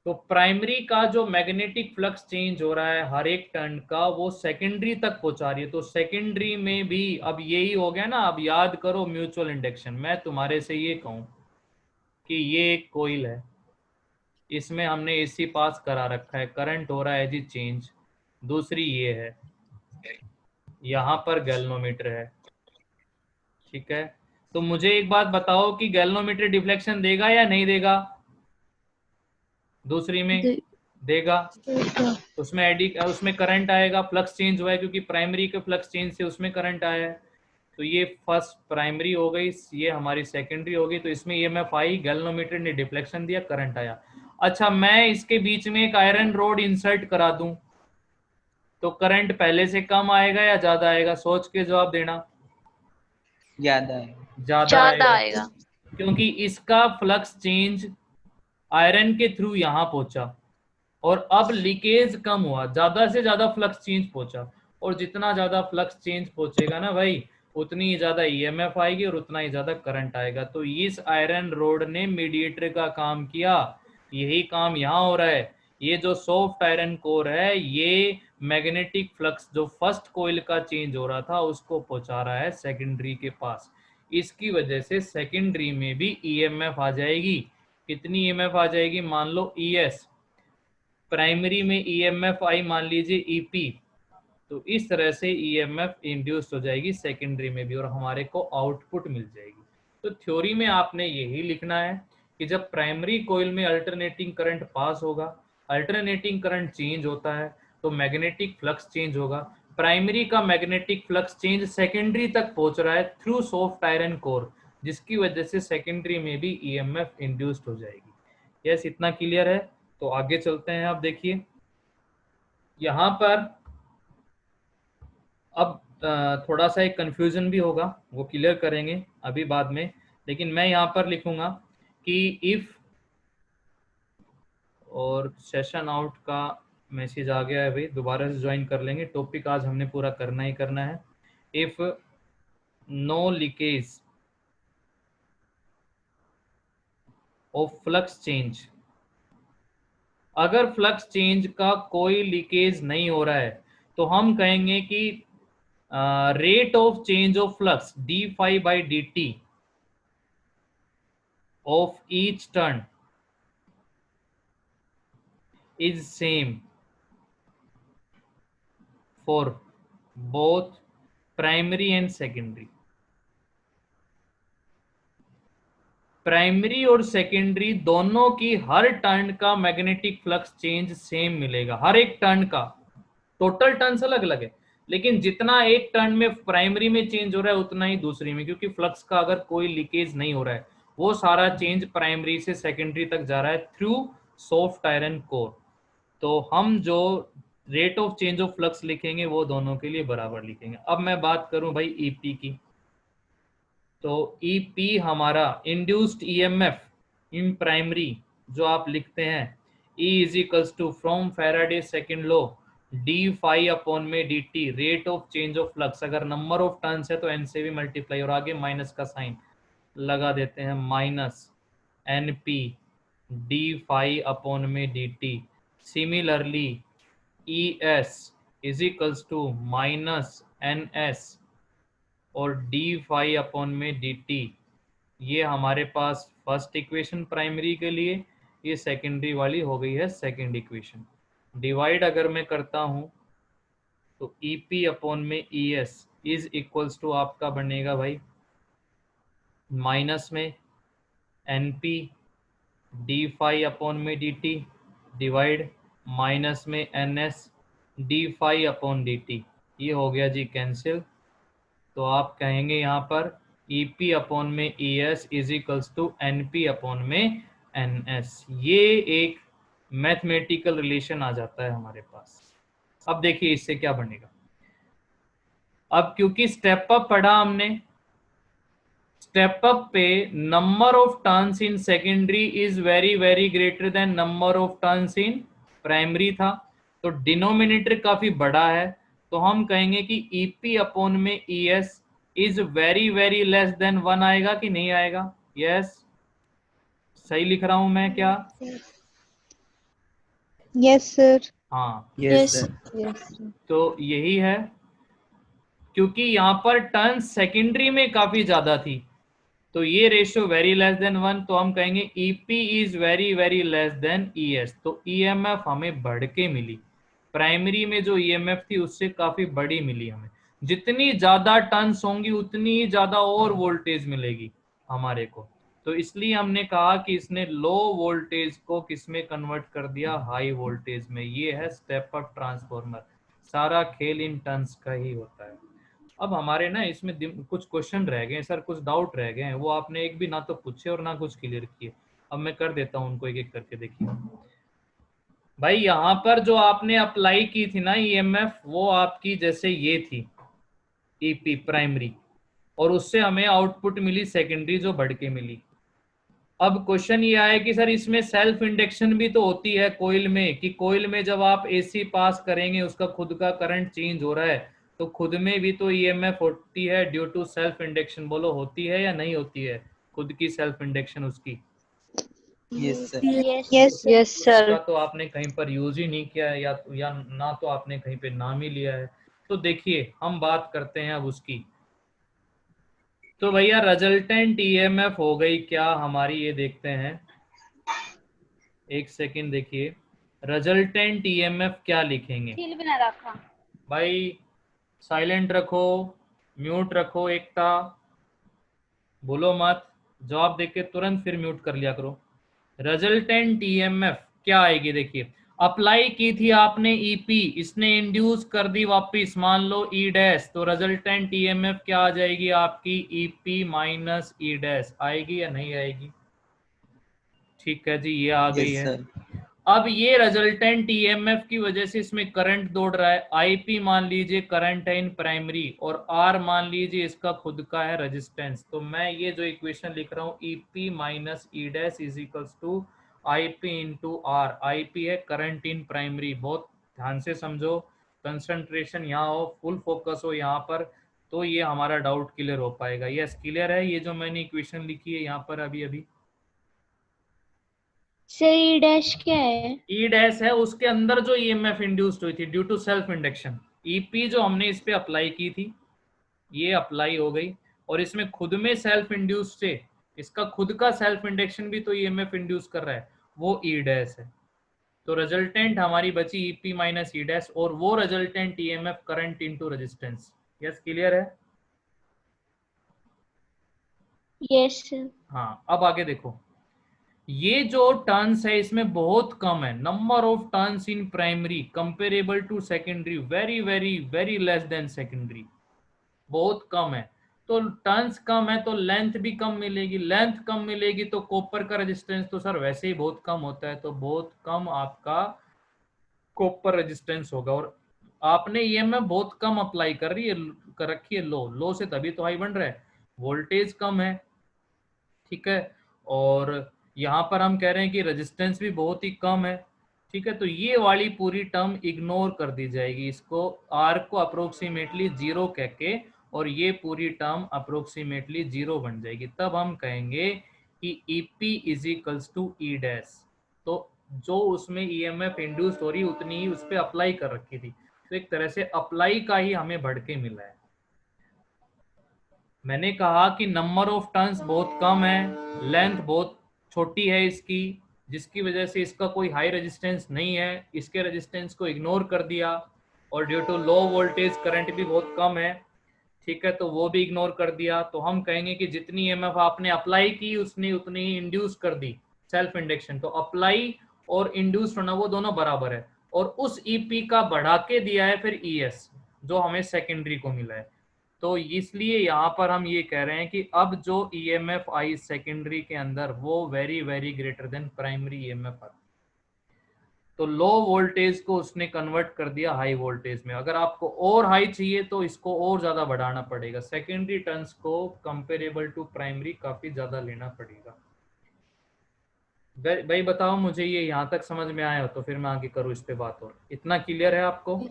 तो प्राइमरी का जो मैग्नेटिक फ्लक्स चेंज हो रहा है हर एक टर्न का, वो सेकेंडरी तक पहुंचा रही है। तो सेकेंडरी में भी अब यही हो गया ना, अब याद करो म्यूचुअल इंडक्शन। मैं तुम्हारे से ये कहूं कि ये एक कोइल है, इसमें हमने एसी पास करा रखा है, करंट हो रहा है जी चेंज। दूसरी ये है, यहाँ पर गैल्वेनोमीटर है, ठीक है। तो मुझे एक बात बताओ कि गैल्वेनोमीटर डिफ्लेक्शन देगा या नहीं देगा? दूसरी में देगा, उसमें करंट आएगा, फ्लक्स चेंज हुआ है क्योंकि प्राइमरी के फ्लक्स चेंज से उसमें करंट आया है। तो ये फर्स्ट प्राइमरी हो गई, ये हमारी सेकेंडरी हो गई, तो इसमें ईएमएफ आई, गैल्वेनोमीटर ने डिफ्लेक्शन दिया, करंट आया। अच्छा, मैं इसके बीच में एक आयरन रोड इंसर्ट करा दूं तो करंट पहले से कम आएगा या ज्यादा आएगा? सोच के जवाब देना। ज्यादा आएगा, क्योंकि इसका फ्लक्स चेंज आयरन के थ्रू यहाँ पहुंचा, और अब लीकेज कम हुआ, ज्यादा से ज्यादा फ्लक्स चेंज पहुंचा, और जितना ज्यादा फ्लक्स चेंज पहुंचेगा ना भाई, उतनी ही ज्यादा ईएमएफ आएगी और उतना ही ज्यादा करंट आएगा। तो इस आयरन रोड ने मीडिएटर का काम किया, यही काम यहाँ हो रहा है। ये जो सॉफ्ट आयरन कोर है, ये मैग्नेटिक फ्लक्स जो फर्स्ट कोइल का चेंज हो रहा था उसको पहुंचा रहा है सेकेंडरी के पास। इसकी वजह से सेकेंडरी में भी ईएमएफ आ जाएगी। कितनी ईएमएफ आ जाएगी? मान लो ईएस, प्राइमरी में ईएमएफ आई मान लीजिए ईपी, तो इस तरह से ईएमएफ इंड्यूस हो जाएगी सेकेंडरी में भी, और हमारे को आउटपुट मिल जाएगी। तो थ्योरी में आपने यही लिखना है कि जब प्राइमरी कोइल में अल्टरनेटिंग करंट पास होगा, अल्टरनेटिंग करंट चेंज होता है तो मैग्नेटिक फ्लक्स चेंज होगा। प्राइमरी का मैग्नेटिक फ्लक्स चेंज सेकेंडरी तक पहुंच रहा है थ्रू सॉफ्ट आयरन कोर, जिसकी वजह से सेकेंडरी में भी ईएमएफ इंड्यूस्ड हो जाएगी। यस, इतना क्लियर है? तो आगे चलते हैं। आप देखिए यहाँ पर अब थोड़ा सा एक कंफ्यूजन भी होगा, वो क्लियर करेंगे अभी बाद में, लेकिन मैं यहाँ पर लिखूंगा कि इफ और सेशन आउट का मैसेज आ गया है भाई, दोबारा से ज्वाइन कर लेंगे। टॉपिक आज हमने पूरा करना ही करना है। If no leakage of flux change, अगर फ्लक्स चेंज का कोई लीकेज नहीं हो रहा है तो हम कहेंगे कि rate of change of flux d phi by d t of each turn is same for both primary and secondary. Primary और सेकेंडरी दोनों की हर टर्न का मैग्नेटिक फ्लक्स चेंज सेम मिलेगा, हर एक टर्न का। टोटल टर्न्स अलग अलग है, लेकिन जितना एक टर्न में प्राइमरी में चेंज हो रहा है उतना ही दूसरी में, क्योंकि फ्लक्स का अगर कोई लीकेज नहीं हो रहा है, वो सारा चेंज प्राइमरी से सेकेंडरी तक जा रहा है थ्रू सॉफ्ट आयरन कोर। तो हम जो rate of change of flux लिखेंगे वो दोनों के लिए बराबर लिखेंगे। अब मैं बात करूं भाई ईपी की, तो ईपी हमारा इंड्यूस्ड ईएमएफ इन प्राइमरी जो आप लिखते हैं, E is equals to from Faraday second law d phi upon में d t, rate of change of flux. अगर नंबर ऑफ टर्न्स है तो एन से भी मल्टीप्लाई, और आगे माइनस का साइन लगा देते हैं, minus n P d phi upon में d t. Similarly e S is equals to minus n s और डी फाई अपॉन में डी टी। ये हमारे पास फर्स्ट इक्वेशन प्राइमरी के लिए, ये सेकेंडरी वाली हो गई है सेकेंड इक्वेशन। डिवाइड अगर मैं करता हूं तो ई पी अपॉन में E S is equals to आपका बनेगा भाई माइनस में N P d phi upon में डी टी डिवाइड माइनस में N S d phi upon d t. ये हो गया जी कैंसिल। तो आप कहेंगे यहाँ पर ई पी अपॉन में E S is equals to N P upon में एन एस। ये एक मैथमेटिकल रिलेशन आ जाता है हमारे पास। अब देखिए इससे क्या बनेगा। अब क्योंकि स्टेप अप पढ़ा हमने, स्टेप अप पे number of turns in secondary is very very greater then number of turns in primary था, तो डिनोमिनेटर काफी बड़ा है, तो हम कहेंगे कि ईपी अपॉन में E S is very very less then 1 आएगा कि नहीं आएगा? यस, सही लिख रहा हूं मैं क्या? Yes sir. हाँ, Yes, Yes. sir. यस तो यही है, क्योंकि यहाँ पर टर्न सेकेंडरी में काफी ज्यादा थी, तो ये रेशियो वेरी लेस देन 1, तो हम कहेंगे EP is very very less than ES. तो ईएमएफ हमें बढ़ के मिली, प्राइमरी में जो ईएमएफ थी उससे काफी बड़ी मिली हमें। जितनी ज्यादा टर्न्स होंगी उतनी ही ज्यादा और वोल्टेज मिलेगी हमारे को, तो इसलिए हमने कहा कि इसने लो वोल्टेज को किसमें कन्वर्ट कर दिया? हाई वोल्टेज में। ये है स्टेप अप ट्रांसफॉर्मर, सारा खेल इन टर्न्स का ही होता है। अब हमारे ना इसमें कुछ क्वेश्चन रह गए सर, कुछ डाउट रह गए हैं, वो आपने एक भी ना तो पूछे और ना कुछ क्लियर किए। अब मैं कर देता हूँ उनको एक एक करके। देखिए भाई, यहाँ पर जो आपने अप्लाई की थी ना ईएमएफ, वो आपकी जैसे ये थी ईपी प्राइमरी, और उससे हमें आउटपुट मिली सेकेंडरी जो बढ़ के मिली। अब क्वेश्चन ये आया कि सर इसमें सेल्फ इंडक्शन भी तो होती है कोइल में, कि कोइल में जब आप एसी पास करेंगे उसका खुद का करंट चेंज हो रहा है, तो खुद में भी तो ईएमएफ होती है ड्यू टू सेल्फ इंडक्शन। बोलो होती है या नहीं होती है खुद की सेल्फ इंडक्शन उसकी? Yes, sir. Yes yes sir. उसका तो आपने कहीं पर यूज ही नहीं किया है, या ना तो आपने कहीं पे नाम ही लिया है। तो देखिए हम बात करते हैं अब उसकी। तो भैया रिजल्टेंट ईएमएफ हो गई क्या हमारी, ये देखते हैं, एक सेकंड। देखिए रिजल्टेंट ईएमएफ क्या लिखेंगे भाई? साइलेंट रखो, म्यूट रखो, एकता बोलो मत, जवाब देके तुरंत फिर म्यूट कर लिया करो। रिजल्टेंट ईएमएफ क्या आएगी? देखिए अप्लाई की थी आपने ईपी, इसने इंड्यूस कर दी वापिस, मान लो ई डैश, तो रिजल्टेंट ईएमएफ क्या आ जाएगी आपकी? ईपी माइनस ई डैश आएगी या नहीं आएगी? ठीक है जी, ये आ गई Yes, है। sir. अब ये रिजल्टेंट ईएमएफ की वजह से इसमें करंट दौड़ रहा है। आईपी मान लीजिए करंट है इन प्राइमरी, और आर मान लीजिए इसका खुद का है रेजिस्टेंस। तो मैं ये जो इक्वेशन लिख रहा हूँ EP minus E dash is equals to IP into R. IP है करंट इन प्राइमरी, बहुत ध्यान से समझो, कंसंट्रेशन यहाँ हो, फुल फोकस हो यहाँ पर, तो ये हमारा डाउट क्लियर हो पाएगा। यस क्लियर है ये जो मैंने इक्वेशन लिखी है यहाँ पर अभी अभी। सर ई डैश क्या है? ई डैश है उसके अंदर जो ईएमएफ इंड्यूस्ड हुई थी due to self induction. EP जो हमने इस पे अप्लाई की थी ये अप्लाई हो गई, और इसमें खुद में सेल्फ इंड्यूस्ड से इसका खुद का सेल्फ इंडक्शन भी तो ईएमएफ इंड्यूस कर रहा है, वो ई डैश है। तो रिजल्टेंट हमारी बची ईपी माइनस ई डैश, और वो resultant EMF current into resistance. Yes clear है? Yes sir. हाँ अब आगे देखो, ये जो टर्न्स है इसमें बहुत कम है, number of turns in primary comparable to secondary very very very less than secondary, बहुत कम है। तो टर्न्स कम है तो लेंथ भी कम मिलेगी, लेंथ कम मिलेगी तो कॉपर का रेजिस्टेंस तो सर वैसे ही बहुत कम होता है, तो बहुत कम आपका कॉपर रेजिस्टेंस होगा। और आपने ईएमएफ बहुत कम अप्लाई कर रखी है, लो से तभी तो हाई बन रहा है, वोल्टेज कम है, ठीक है। और यहाँ पर हम कह रहे हैं कि रेजिस्टेंस भी बहुत ही कम है, ठीक है। तो ये वाली पूरी टर्म इग्नोर कर दी जाएगी, इसको आर को अप्रोक्सीमेटली 0 कह के, और ये पूरी टर्म अप्रोक्सीमेटली 0 बन जाएगी। तब हम कहेंगे कि EP is equals to E dash. तो जो उसमें ईएमएफ इंड्यूस हो रही उतनी ही उस पर अप्लाई कर रखी थी, तो एक तरह से अप्लाई का ही हमें बढ़ के मिला है। मैंने कहा कि नंबर ऑफ टर्न्स बहुत कम है, लेंथ बहुत छोटी है इसकी, जिसकी वजह से इसका कोई हाई रेजिस्टेंस नहीं है, इसके रेजिस्टेंस को इग्नोर कर दिया, और due to low voltage current भी बहुत कम है, ठीक है, तो वो भी इग्नोर कर दिया। तो हम कहेंगे कि जितनी ईएमएफ आपने अप्लाई की उसने उतनी ही इंड्यूस कर दी, सेल्फ इंडक्शन। तो अप्लाई और इंड्यूस होना वो दोनों बराबर है, और उस ईपी का बढ़ा के दिया है फिर ईएस जो हमें सेकेंडरी को मिला है। तो इसलिए यहाँ पर हम ये कह रहे हैं कि अब जो ईएमएफ आई सेकेंडरी के अंदर वो very very greater than primary EMF आई। तो लो वोल्टेज को उसने कन्वर्ट कर दिया हाई वोल्टेज में। अगर आपको और हाई चाहिए तो इसको और ज्यादा बढ़ाना पड़ेगा, सेकेंडरी टर्न्स को कंपेरेबल टू प्राइमरी काफी ज्यादा लेना पड़ेगा। भाई बताओ मुझे ये यहाँ तक समझ में आया हो तो फिर मैं आगे करूँ इस पे बात, और इतना क्लियर है आपको?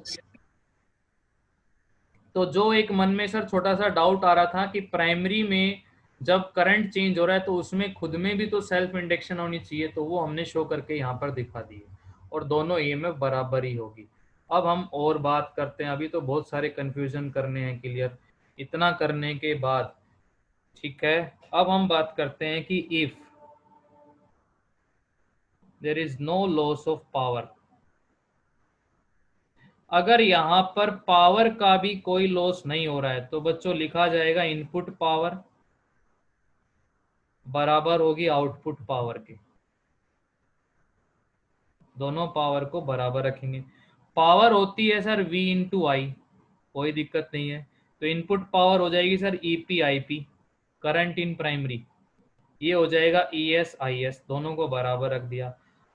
तो जो एक मन में सर छोटा सा डाउट आ रहा था कि प्राइमरी में जब करंट चेंज हो रहा है तो उसमें खुद में भी तो सेल्फ इंडक्शन होनी चाहिए, तो वो हमने शो करके यहाँ पर दिखा दी है, और दोनों ईएमएफ बराबर ही होगी। अब हम और बात करते हैं, अभी तो बहुत सारे कंफ्यूजन करने हैं क्लियर, इतना करने के बाद ठीक है अब हम बात करते हैं कि if there is no loss of power, अगर यहाँ पर पावर का भी कोई लॉस नहीं हो रहा है तो बच्चों लिखा जाएगा इनपुट पावर बराबर होगी आउटपुट पावर के, दोनों पावर को बराबर रखेंगे। पावर होती है सर V इंटू आई, कोई दिक्कत नहीं है, तो इनपुट पावर हो जाएगी sir EP IP, current in primary, ये हो जाएगा ES IS, दोनों को बराबर रख दिया।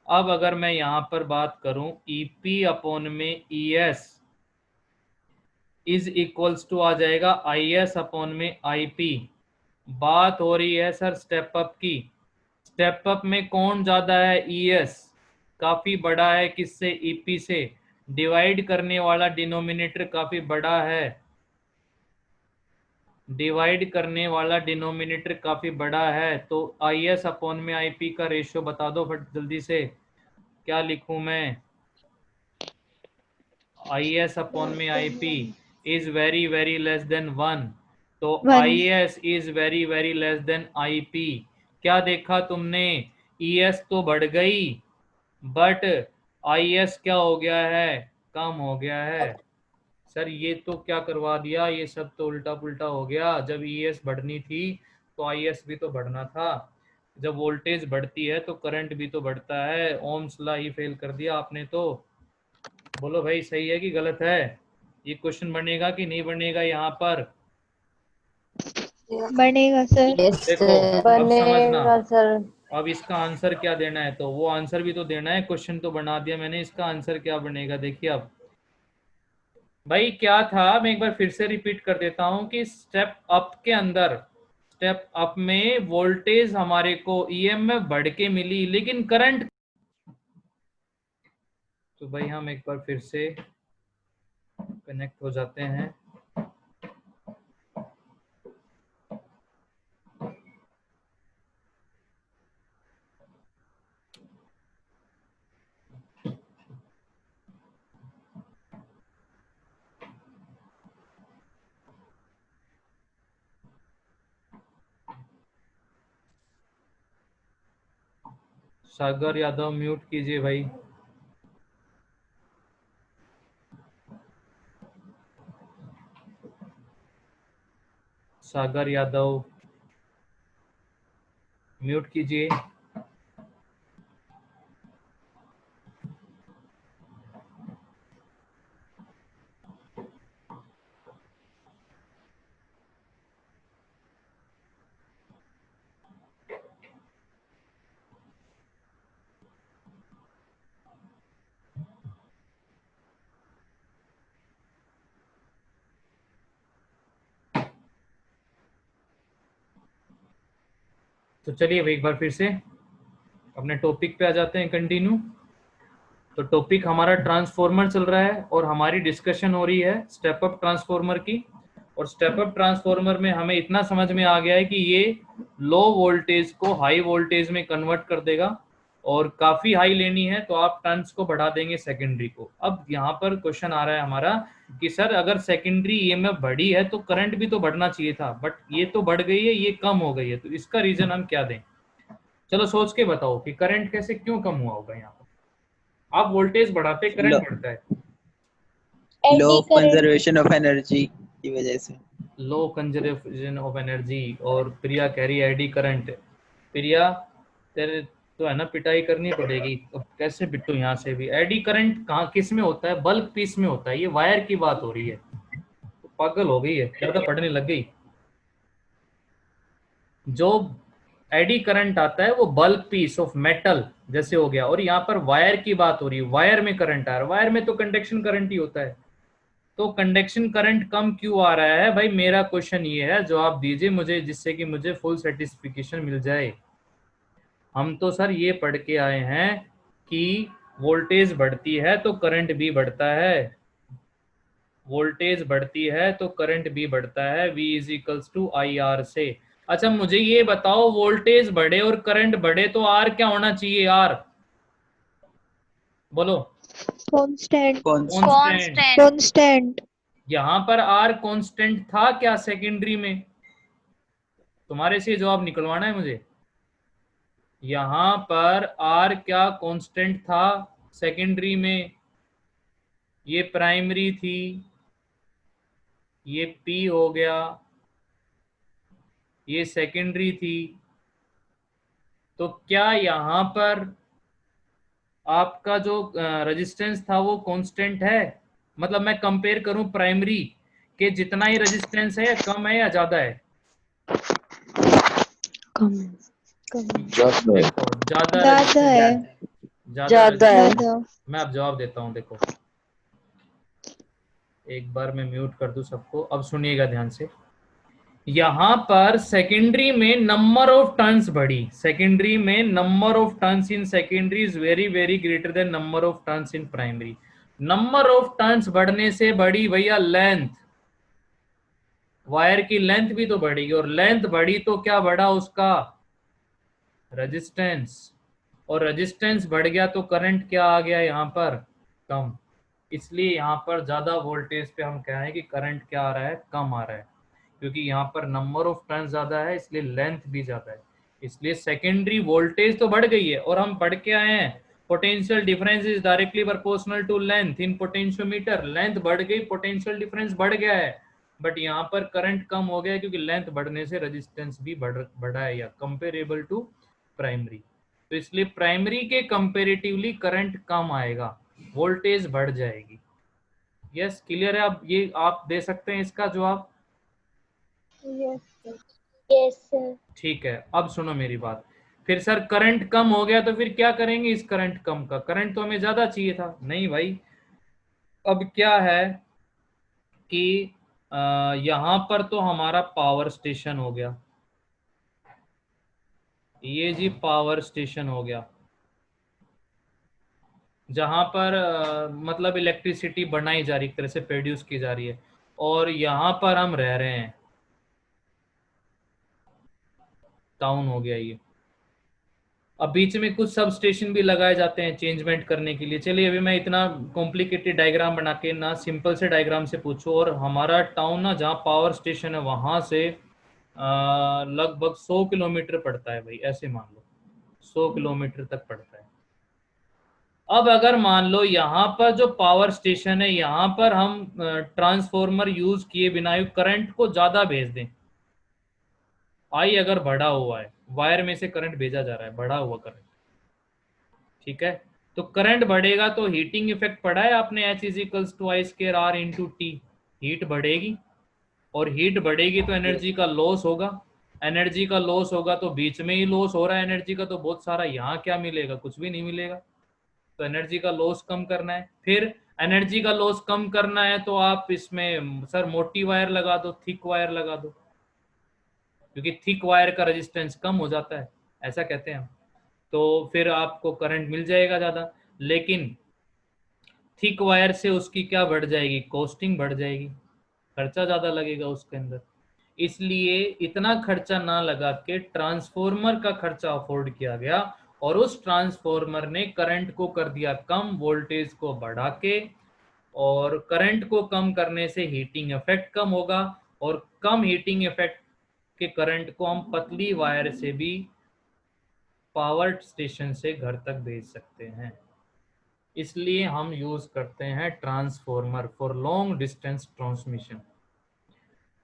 अब अगर मैं यहाँ पर बात करूं EP अपॉन में ES इज इक्वल्स टू आ जाएगा IS अपॉन में IP। बात हो रही है सर स्टेप अप की, स्टेप अप में कौन ज्यादा है? ES काफी बड़ा है किससे? EP से। डिवाइड करने वाला डिनोमिनेटर काफी बड़ा है, डिवाइड करने वाला डिनोमिनेटर काफी बड़ा है, तो IS अपॉन में IP का रेशियो बता दो फट जल्दी से, क्या लिखूं मैं? IS अपॉन में IP is very very less than 1, तो IS is very very less than IP। क्या देखा तुमने? ES तो बढ़ गई बट IS क्या हो गया है? कम हो गया है। सर ये तो क्या करवा दिया, ये सब तो उल्टा पुल्टा हो गया, जब ES बढ़नी थी तो IS भी तो बढ़ना था, जब वोल्टेज बढ़ती है तो करंट भी तो बढ़ता है, ओम्स लॉ ही फेल कर दिया आपने। तो बोलो भाई सही है कि गलत है? ये क्वेश्चन बनेगा कि नहीं बनेगा यहाँ पर? बनेगा सर। देखो अब समझना, सर। अब इसका आंसर क्या देना है, तो वो आंसर भी तो देना है, क्वेश्चन तो बना दिया मैंने, इसका आंसर क्या बनेगा देखिए। अब भाई क्या था, मैं एक बार फिर से रिपीट कर देता हूं कि स्टेप अप के अंदर, स्टेप अप में वोल्टेज हमारे को ईएमएफ बढ़ के मिली लेकिन करंट तो भाई हम एक बार फिर से कनेक्ट हो जाते हैं। सागर यादव म्यूट कीजिए भाई। सागर यादव म्यूट कीजिए। तो चलिए एक बार फिर से अपने टॉपिक पे आ जाते हैं, कंटिन्यू। तो टॉपिक हमारा ट्रांसफॉर्मर चल रहा है और हमारी डिस्कशन हो रही है स्टेप अप ट्रांसफॉर्मर की। और स्टेप अप ट्रांसफॉर्मर में हमें इतना समझ में आ गया है कि ये लो वोल्टेज को हाई वोल्टेज में कन्वर्ट कर देगा, और काफी हाई लेनी है तो आप टर्न्स को बढ़ा देंगे सेकेंडरी को। अब यहाँ पर क्वेश्चन आ रहा है हमारा कि सर अगर सेकेंडरी ईएमएफ बढ़ी है तो करंट भी तो बढ़ना चाहिए था, बट ये तो बढ़ गई है, ये कम हो गई है, तो इसका रीजन हम क्या दें? चलो सोच के बताओ कि करंट कैसे क्यों कम हुआ होगा। यहाँ पर आप वोल्टेज बढ़ाते करंट बढ़ता है। लो eddy current conservation of energy की वजह से। लो कंजर्वेशन ऑफ एनर्जी। और प्रिया कह रही है एडी करंट। प्रिया तेरे तो है ना पिटाई करनी पड़ेगी। अब कैसे बिट्टू यहाँ से भी एडी करंट कहाँ किस में होता है? बल्क पीस में होता है। ये वायर की बात हो रही है। तो पागल हो गई है, ज्यादा पढ़ने लग गई। जो एडी करंट आता है वो बल्क पीस ऑफ मेटल जैसे हो गया, और यहाँ पर वायर की बात हो रही है। वायर में करंट आ रहा है, वायर में तो कंडक्शन करंट ही होता है। तो कंडक्शन करंट कम क्यों आ रहा है भाई? मेरा क्वेश्चन ये है, जवाब दीजिए मुझे, जिससे कि मुझे फुल सेटिस्फिकेशन मिल जाए। हम तो सर ये पढ़ के आए हैं कि वोल्टेज बढ़ती है तो करंट भी बढ़ता है, वोल्टेज बढ़ती है तो करंट भी बढ़ता है, V is equals to I R से। अच्छा मुझे ये बताओ, वोल्टेज बढ़े और करंट बढ़े तो आर क्या होना चाहिए? आर बोलो। Constant constant. कांस्टेंट यहाँ पर आर कांस्टेंट था क्या सेकेंडरी में? तुम्हारे से जवाब निकलवाना है मुझे। यहाँ पर आर क्या कांस्टेंट था सेकेंडरी में? ये प्राइमरी थी, ये P हो गया, ये सेकेंडरी थी। तो क्या यहाँ पर आपका जो रेजिस्टेंस था वो कांस्टेंट है? मतलब मैं कंपेयर करूं प्राइमरी के जितना ही रेजिस्टेंस है, कम है या ज्यादा है? कम देखो ज्यादा ज्यादा रेजिस्टेंस, है ज्यादा ज्यादा है। रेजिस्टेंस। मैं अब जवाब देता हूं, देखो एक बार मैं म्यूट कर दूं सबको। अब सुनिएगा ध्यान से। यहां पर सेकेंडरी में नंबर ऑफ टर्न्स बढ़ी, सेकेंडरी में number of turns in secondary is very very greater then number of turns in primary. Number of turns बढ़ने से बढ़ी भैया लेंथ, वायर की लेंथ भी तो बढ़ेगी, और लेंथ बढ़ी तो क्या बढ़ा? उसका रेजिस्टेंस। और रेजिस्टेंस बढ़ गया तो करंट क्या आ गया यहाँ पर? कम। इसलिए यहाँ पर ज्यादा वोल्टेज पे हम कह रहे हैं कि करंट क्या आ रहा है? कम आ रहा है, क्योंकि यहाँ पर नंबर ऑफ टर्न्स ज्यादा है, इसलिए लेंथ भी ज्यादा है। इसलिए सेकेंडरी वोल्टेज तो बढ़ गई है, और हम पढ़ के आए हैं potential difference is directly proportional to length in potentiometer. Length बढ़ गई, पोटेंशियल डिफरेंस बढ़ गया है, बट यहाँ पर करंट कम हो गया क्योंकि लेंथ बढ़ने से रेजिस्टेंस भी बढ़ा है, या कंपेरेबल टू प्राइमरी। तो इसलिए प्राइमरी के कंपेरेटिवली करंट कम आएगा, वोल्टेज बढ़ जाएगी। यस क्लियर है? अब ये आप दे सकते हैं इसका जवाब। यस सर ठीक है, अब सुनो मेरी बात। फिर सर करंट कम हो गया तो फिर क्या करेंगे इस करंट कम का? करंट तो हमें ज्यादा चाहिए था। नहीं भाई, अब क्या है कि यहाँ पर तो हमारा पावर स्टेशन हो गया, ये जी पावर स्टेशन हो गया। जहाँ पर मतलब इलेक्ट्रिसिटी बनाई जा रही, एक तरह से प्रोड्यूस की जा रही है, और यहाँ पर हम रह रहे हैं। टाउन हो गया ये। अब बीच में कुछ सब स्टेशन भी लगाए जाते हैं चेंजमेंट करने के लिए। चलिए अभी मैं इतना कॉम्प्लिकेटेड डायग्राम बना के ना सिंपल से डायग्राम से पूछूं, और हमारा टाउन ना जहाँ पावर स्टेशन है वहां से लगभग 100 किलोमीटर पड़ता है भाई, ऐसे मान लो 100 किलोमीटर तक पड़ता है। अब अगर मान लो यहाँ पर जो पावर स्टेशन है यहाँ पर हम ट्रांसफॉर्मर यूज किए बिना करंट को ज्यादा भेज दें, आई अगर बढ़ा हुआ है, वायर में से करंट भेजा जा रहा है, बढ़ा हुआ करंट, ठीक है, तो करंट बढ़ेगा तो हीटिंग इफेक्ट पड़ा है आपने, H is equals to I square R into T. Heat बढ़ेगी, और हीट बढ़ेगी तो एनर्जी का लॉस होगा। एनर्जी का लॉस होगा तो बीच में ही लॉस हो रहा है एनर्जी का, तो बहुत सारा, यहाँ क्या मिलेगा, कुछ भी नहीं मिलेगा। तो एनर्जी का लॉस कम करना है। फिर एनर्जी का लॉस कम करना है तो आप इसमें सर मोटी वायर लगा दो, थिक वायर लगा दो, क्योंकि थिक वायर का रेजिस्टेंस कम हो जाता है, ऐसा कहते हैं हम। तो फिर आपको करंट मिल जाएगा ज़्यादा, लेकिन थिक वायर से उसकी क्या बढ़ जाएगी, कॉस्टिंग बढ़ जाएगी, खर्चा ज़्यादा लगेगा उसके अंदर। इसलिए इतना खर्चा ना लगा के ट्रांसफॉर्मर का खर्चा अफोर्ड किया गया, और उस ट्रांसफॉर्मर ने करंट को कर दिया कम, वोल्टेज को बढ़ा के। और करंट को कम करने से हीटिंग इफेक्ट कम होगा, और कम हीटिंग इफेक्ट के करंट को हम पतली वायर से भी पावर स्टेशन से घर तक भेज सकते हैं। इसलिए हम यूज करते हैं transformer for long distance transmission.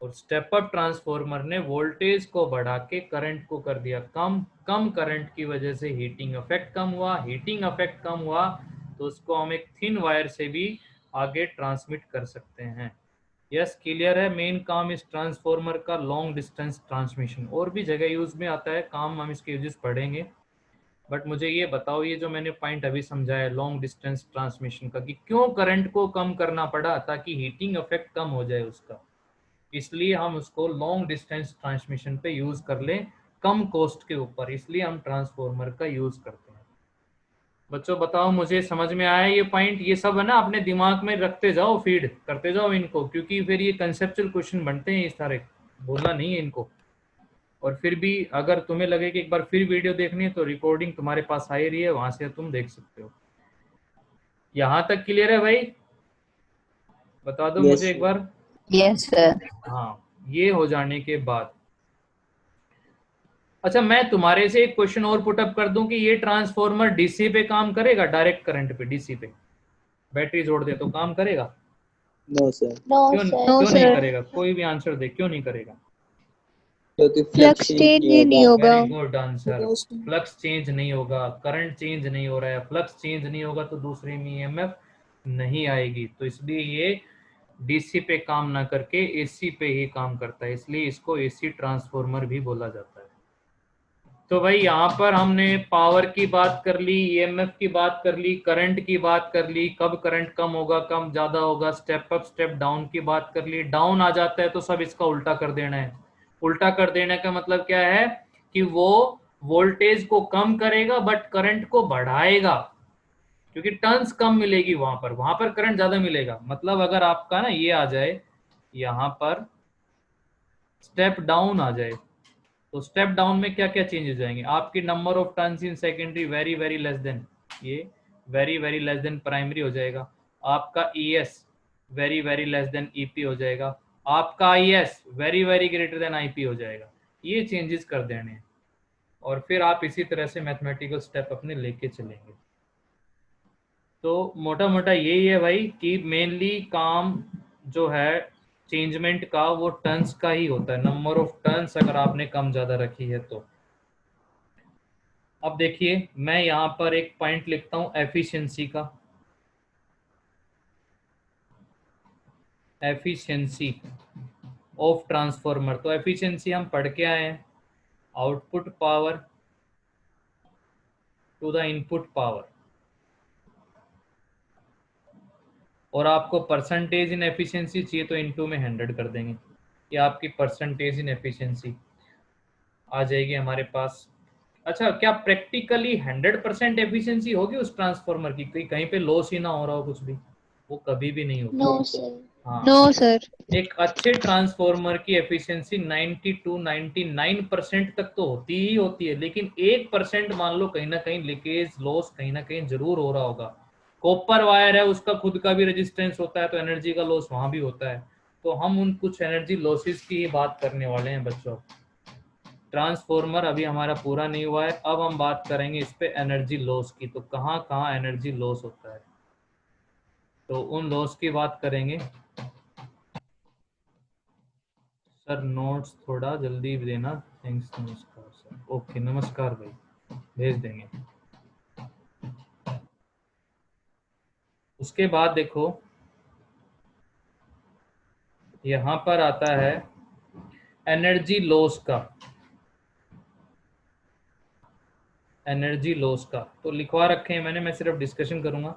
और स्टेप अप ट्रांसफॉर्मर ने वोल्टेज को बढ़ा के करंट को कर दिया कम। कम करंट की वजह से हीटिंग इफेक्ट कम हुआ, हीटिंग इफेक्ट कम हुआ तो उसको हम एक थिन वायर से भी आगे ट्रांसमिट कर सकते हैं। यस, क्लियर है। मेन काम इस ट्रांसफॉर्मर का लॉन्ग डिस्टेंस ट्रांसमिशन, और भी जगह यूज में आता है काम, हम इसके यूजेस पढ़ेंगे। बट मुझे ये बताओ, ये जो मैंने पॉइंट अभी समझाया लॉन्ग डिस्टेंस ट्रांसमिशन का, कि क्यों करंट को कम करना पड़ा, ताकि हीटिंग इफेक्ट कम हो जाए उसका, इसलिए हम उसको लॉन्ग डिस्टेंस ट्रांसमिशन पे यूज कर लें कम कॉस्ट के ऊपर, इसलिए हम ट्रांसफॉर्मर का यूज करते हैं। बच्चों बताओ, मुझे समझ में आया ये पॉइंट? ये सब है ना, अपने दिमाग में रखते जाओ, फीड करते जाओ इनको, क्योंकि फिर ये कंसेप्चुअल क्वेश्चन बनते हैं इस तरह, भूलना नहीं है इनको। और फिर भी अगर तुम्हें लगे कि एक बार फिर वीडियो देखनी है तो रिकॉर्डिंग तुम्हारे पास आ ही रही है, वहां से तुम देख सकते हो। यहाँ तक क्लियर है भाई? बता दो मुझे एक बार। Yes sir. हाँ, ये हो जाने के बाद अच्छा, मैं तुम्हारे से एक क्वेश्चन और पुटअप कर दूं कि ये ट्रांसफॉर्मर डीसी पे काम करेगा, डायरेक्ट करंट पे, डीसी पे बैटरी जोड़ दे तो काम करेगा? नो सर, नो क्यों सर, क्यों नहीं करेगा? कोई भी आंसर दे, क्यों नहीं करेगा? क्योंकि फ्लक्स फ्लक्स चेंज ही नहीं होगा। Very good answer. Flux change नहीं होगा, करंट चेंज नहीं हो रहा है, फ्लक्स चेंज नहीं होगा तो दूसरे में ईएमएफ नहीं आएगी, तो इसलिए ये डीसी पे काम ना करके एसी पे ही काम करता है, इसलिए इसको एसी ट्रांसफॉर्मर भी बोला जाता है। तो भाई यहाँ पर हमने पावर की बात कर ली, ईएमएफ की बात कर ली, करंट की बात कर ली, कब करंट कम होगा कम ज्यादा होगा, स्टेप अप स्टेप डाउन की बात कर ली। डाउन आ जाता है तो सब इसका उल्टा कर देना है। उल्टा कर देने का मतलब क्या है कि वो वोल्टेज को कम करेगा बट करंट को बढ़ाएगा, क्योंकि टर्न्स कम मिलेगी वहां पर करंट ज्यादा मिलेगा। मतलब अगर आपका ना ये आ जाए, यहाँ पर स्टेप डाउन आ जाए, तो स्टेप डाउन में क्या क्या चेंज हो जाएंगे? आपकी number of turns in secondary very very less than, ये very very less than primary हो जाएगा। आपका ES very very less than EP हो जाएगा। आपका IS very very greater than IP हो जाएगा। ये चेंजेस कर देने हैं, और फिर आप इसी तरह से मैथमेटिकल स्टेप अपने लेके चलेंगे। तो मोटा मोटा यही है भाई कि मेनली काम जो है चेंजमेंट का वो टर्न्स का ही होता है, नंबर ऑफ टर्न्स अगर आपने कम ज्यादा रखी है तो। अब देखिए मैं यहाँ पर एक पॉइंट लिखता हूँ एफिशिएंसी का। एफिशिएंसी ऑफ ट्रांसफॉर्मर, तो एफिशिएंसी हम पढ़ के आए हैं, output power to the input power. और आपको परसेंटेज इन एफिशिएंसी चाहिए तो इनटू में 100 कर देंगे, ये आपकी परसेंटेज इन एफिशिएंसी आ जाएगी हमारे पास। अच्छा, क्या प्रैक्टिकली 100% एफिशिएंसी होगी उस ट्रांसफार्मर की? कहीं पे लॉस ही ना हो रहा हो कुछ भी? वो कभी भी नहीं होगी। No sir. हाँ, नो सर। एक अच्छे ट्रांसफार्मर की एफिशिएंसी 90 to 99% तक तो होती ही होती है, लेकिन 1% मान लो कहीं ना कहीं लीकेज लॉस कहीं ना कहीं जरूर हो रहा होगा। कॉपर वायर है, उसका खुद का भी रेजिस्टेंस होता है, तो एनर्जी का लॉस वहां भी होता है। तो हम उन कुछ एनर्जी लॉसेस की ही बात करने वाले हैं बच्चों। ट्रांसफॉर्मर अभी हमारा पूरा नहीं हुआ है, अब हम बात करेंगे इस पे एनर्जी लॉस की। तो कहाँ कहाँ एनर्जी लॉस होता है, तो उन लॉस की बात करेंगे। सर नोट्स थोड़ा जल्दी देना, थैंक्स। नमस्कार सर। ओके, नमस्कार भाई, भेज देंगे। उसके बाद देखो यहाँ पर आता है एनर्जी लॉस का। एनर्जी लॉस का तो लिखवा रखे हैं मैंने, मैं सिर्फ डिस्कशन करूंगा।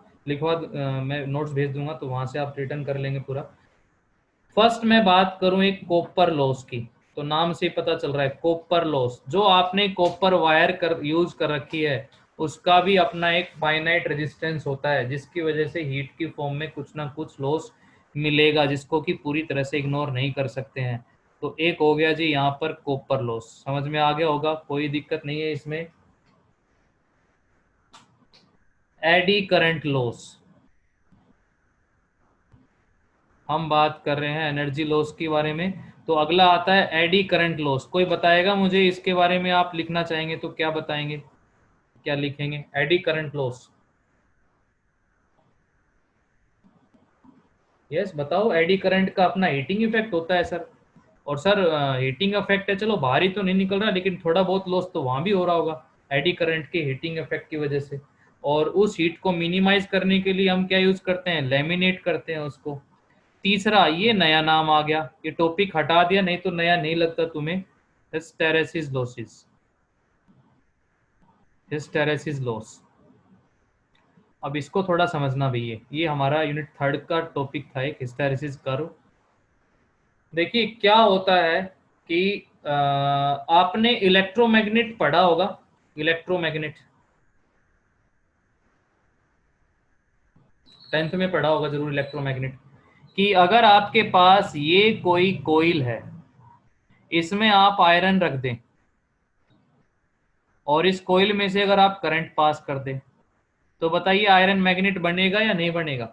मैं नोट्स भेज दूंगा तो वहां से आप रिटर्न कर लेंगे पूरा। फर्स्ट मैं बात करूं एक कॉपर लॉस की, तो नाम से ही पता चल रहा है कॉपर लॉस। जो आपने कॉपर वायर यूज कर रखी है, उसका भी अपना एक फाइनाइट रेजिस्टेंस होता है, जिसकी वजह से हीट की फॉर्म में कुछ ना कुछ लॉस मिलेगा, जिसको कि पूरी तरह से इग्नोर नहीं कर सकते हैं। तो एक हो गया जी यहाँ पर कॉपर लॉस, समझ में आ गया होगा, कोई दिक्कत नहीं है इसमें। एडी करंट लॉस, हम बात कर रहे हैं एनर्जी लॉस के बारे में। तो अगला आता है एडी करंट लॉस। कोई बताएगा मुझे इसके बारे में? आप लिखना चाहेंगे तो क्या बताएंगे, क्या लिखेंगे? Eddy current loss. यस बताओ। एडी करंट का अपना हीटिंग इफेक्ट होता है सर। और सर हीटिंग इफेक्ट है, चलो बाहर ही तो नहीं निकल रहा, लेकिन थोड़ा बहुत लॉस तो वहां भी हो रहा होगा एडी करंट के हीटिंग इफेक्ट की वजह से। और उस हीट को मिनिमाइज करने के लिए हम क्या यूज करते हैं? लेमिनेट करते हैं उसको। तीसरा, ये नया नाम आ गया, ये टॉपिक हटा दिया, नहीं तो नया नहीं लगता तुम्हें। Hysteresis losses. हिस्टेरेसिस लॉस, अब इसको थोड़ा समझना भैया, ये हमारा यूनिट 3 का टॉपिक था, एक हिस्टेरेसिस कर्व। देखिए क्या होता है कि आपने इलेक्ट्रोमैग्नेट पढ़ा होगा। इलेक्ट्रोमैग्नेट 10th में पढ़ा होगा जरूर। इलेक्ट्रोमैग्नेट कि अगर आपके पास ये कोई कोइल है, इसमें आप आयरन रख दें और इस कोइल में से अगर आप करंट पास कर दें, तो बताइए आयरन मैग्नेट बनेगा या नहीं बनेगा?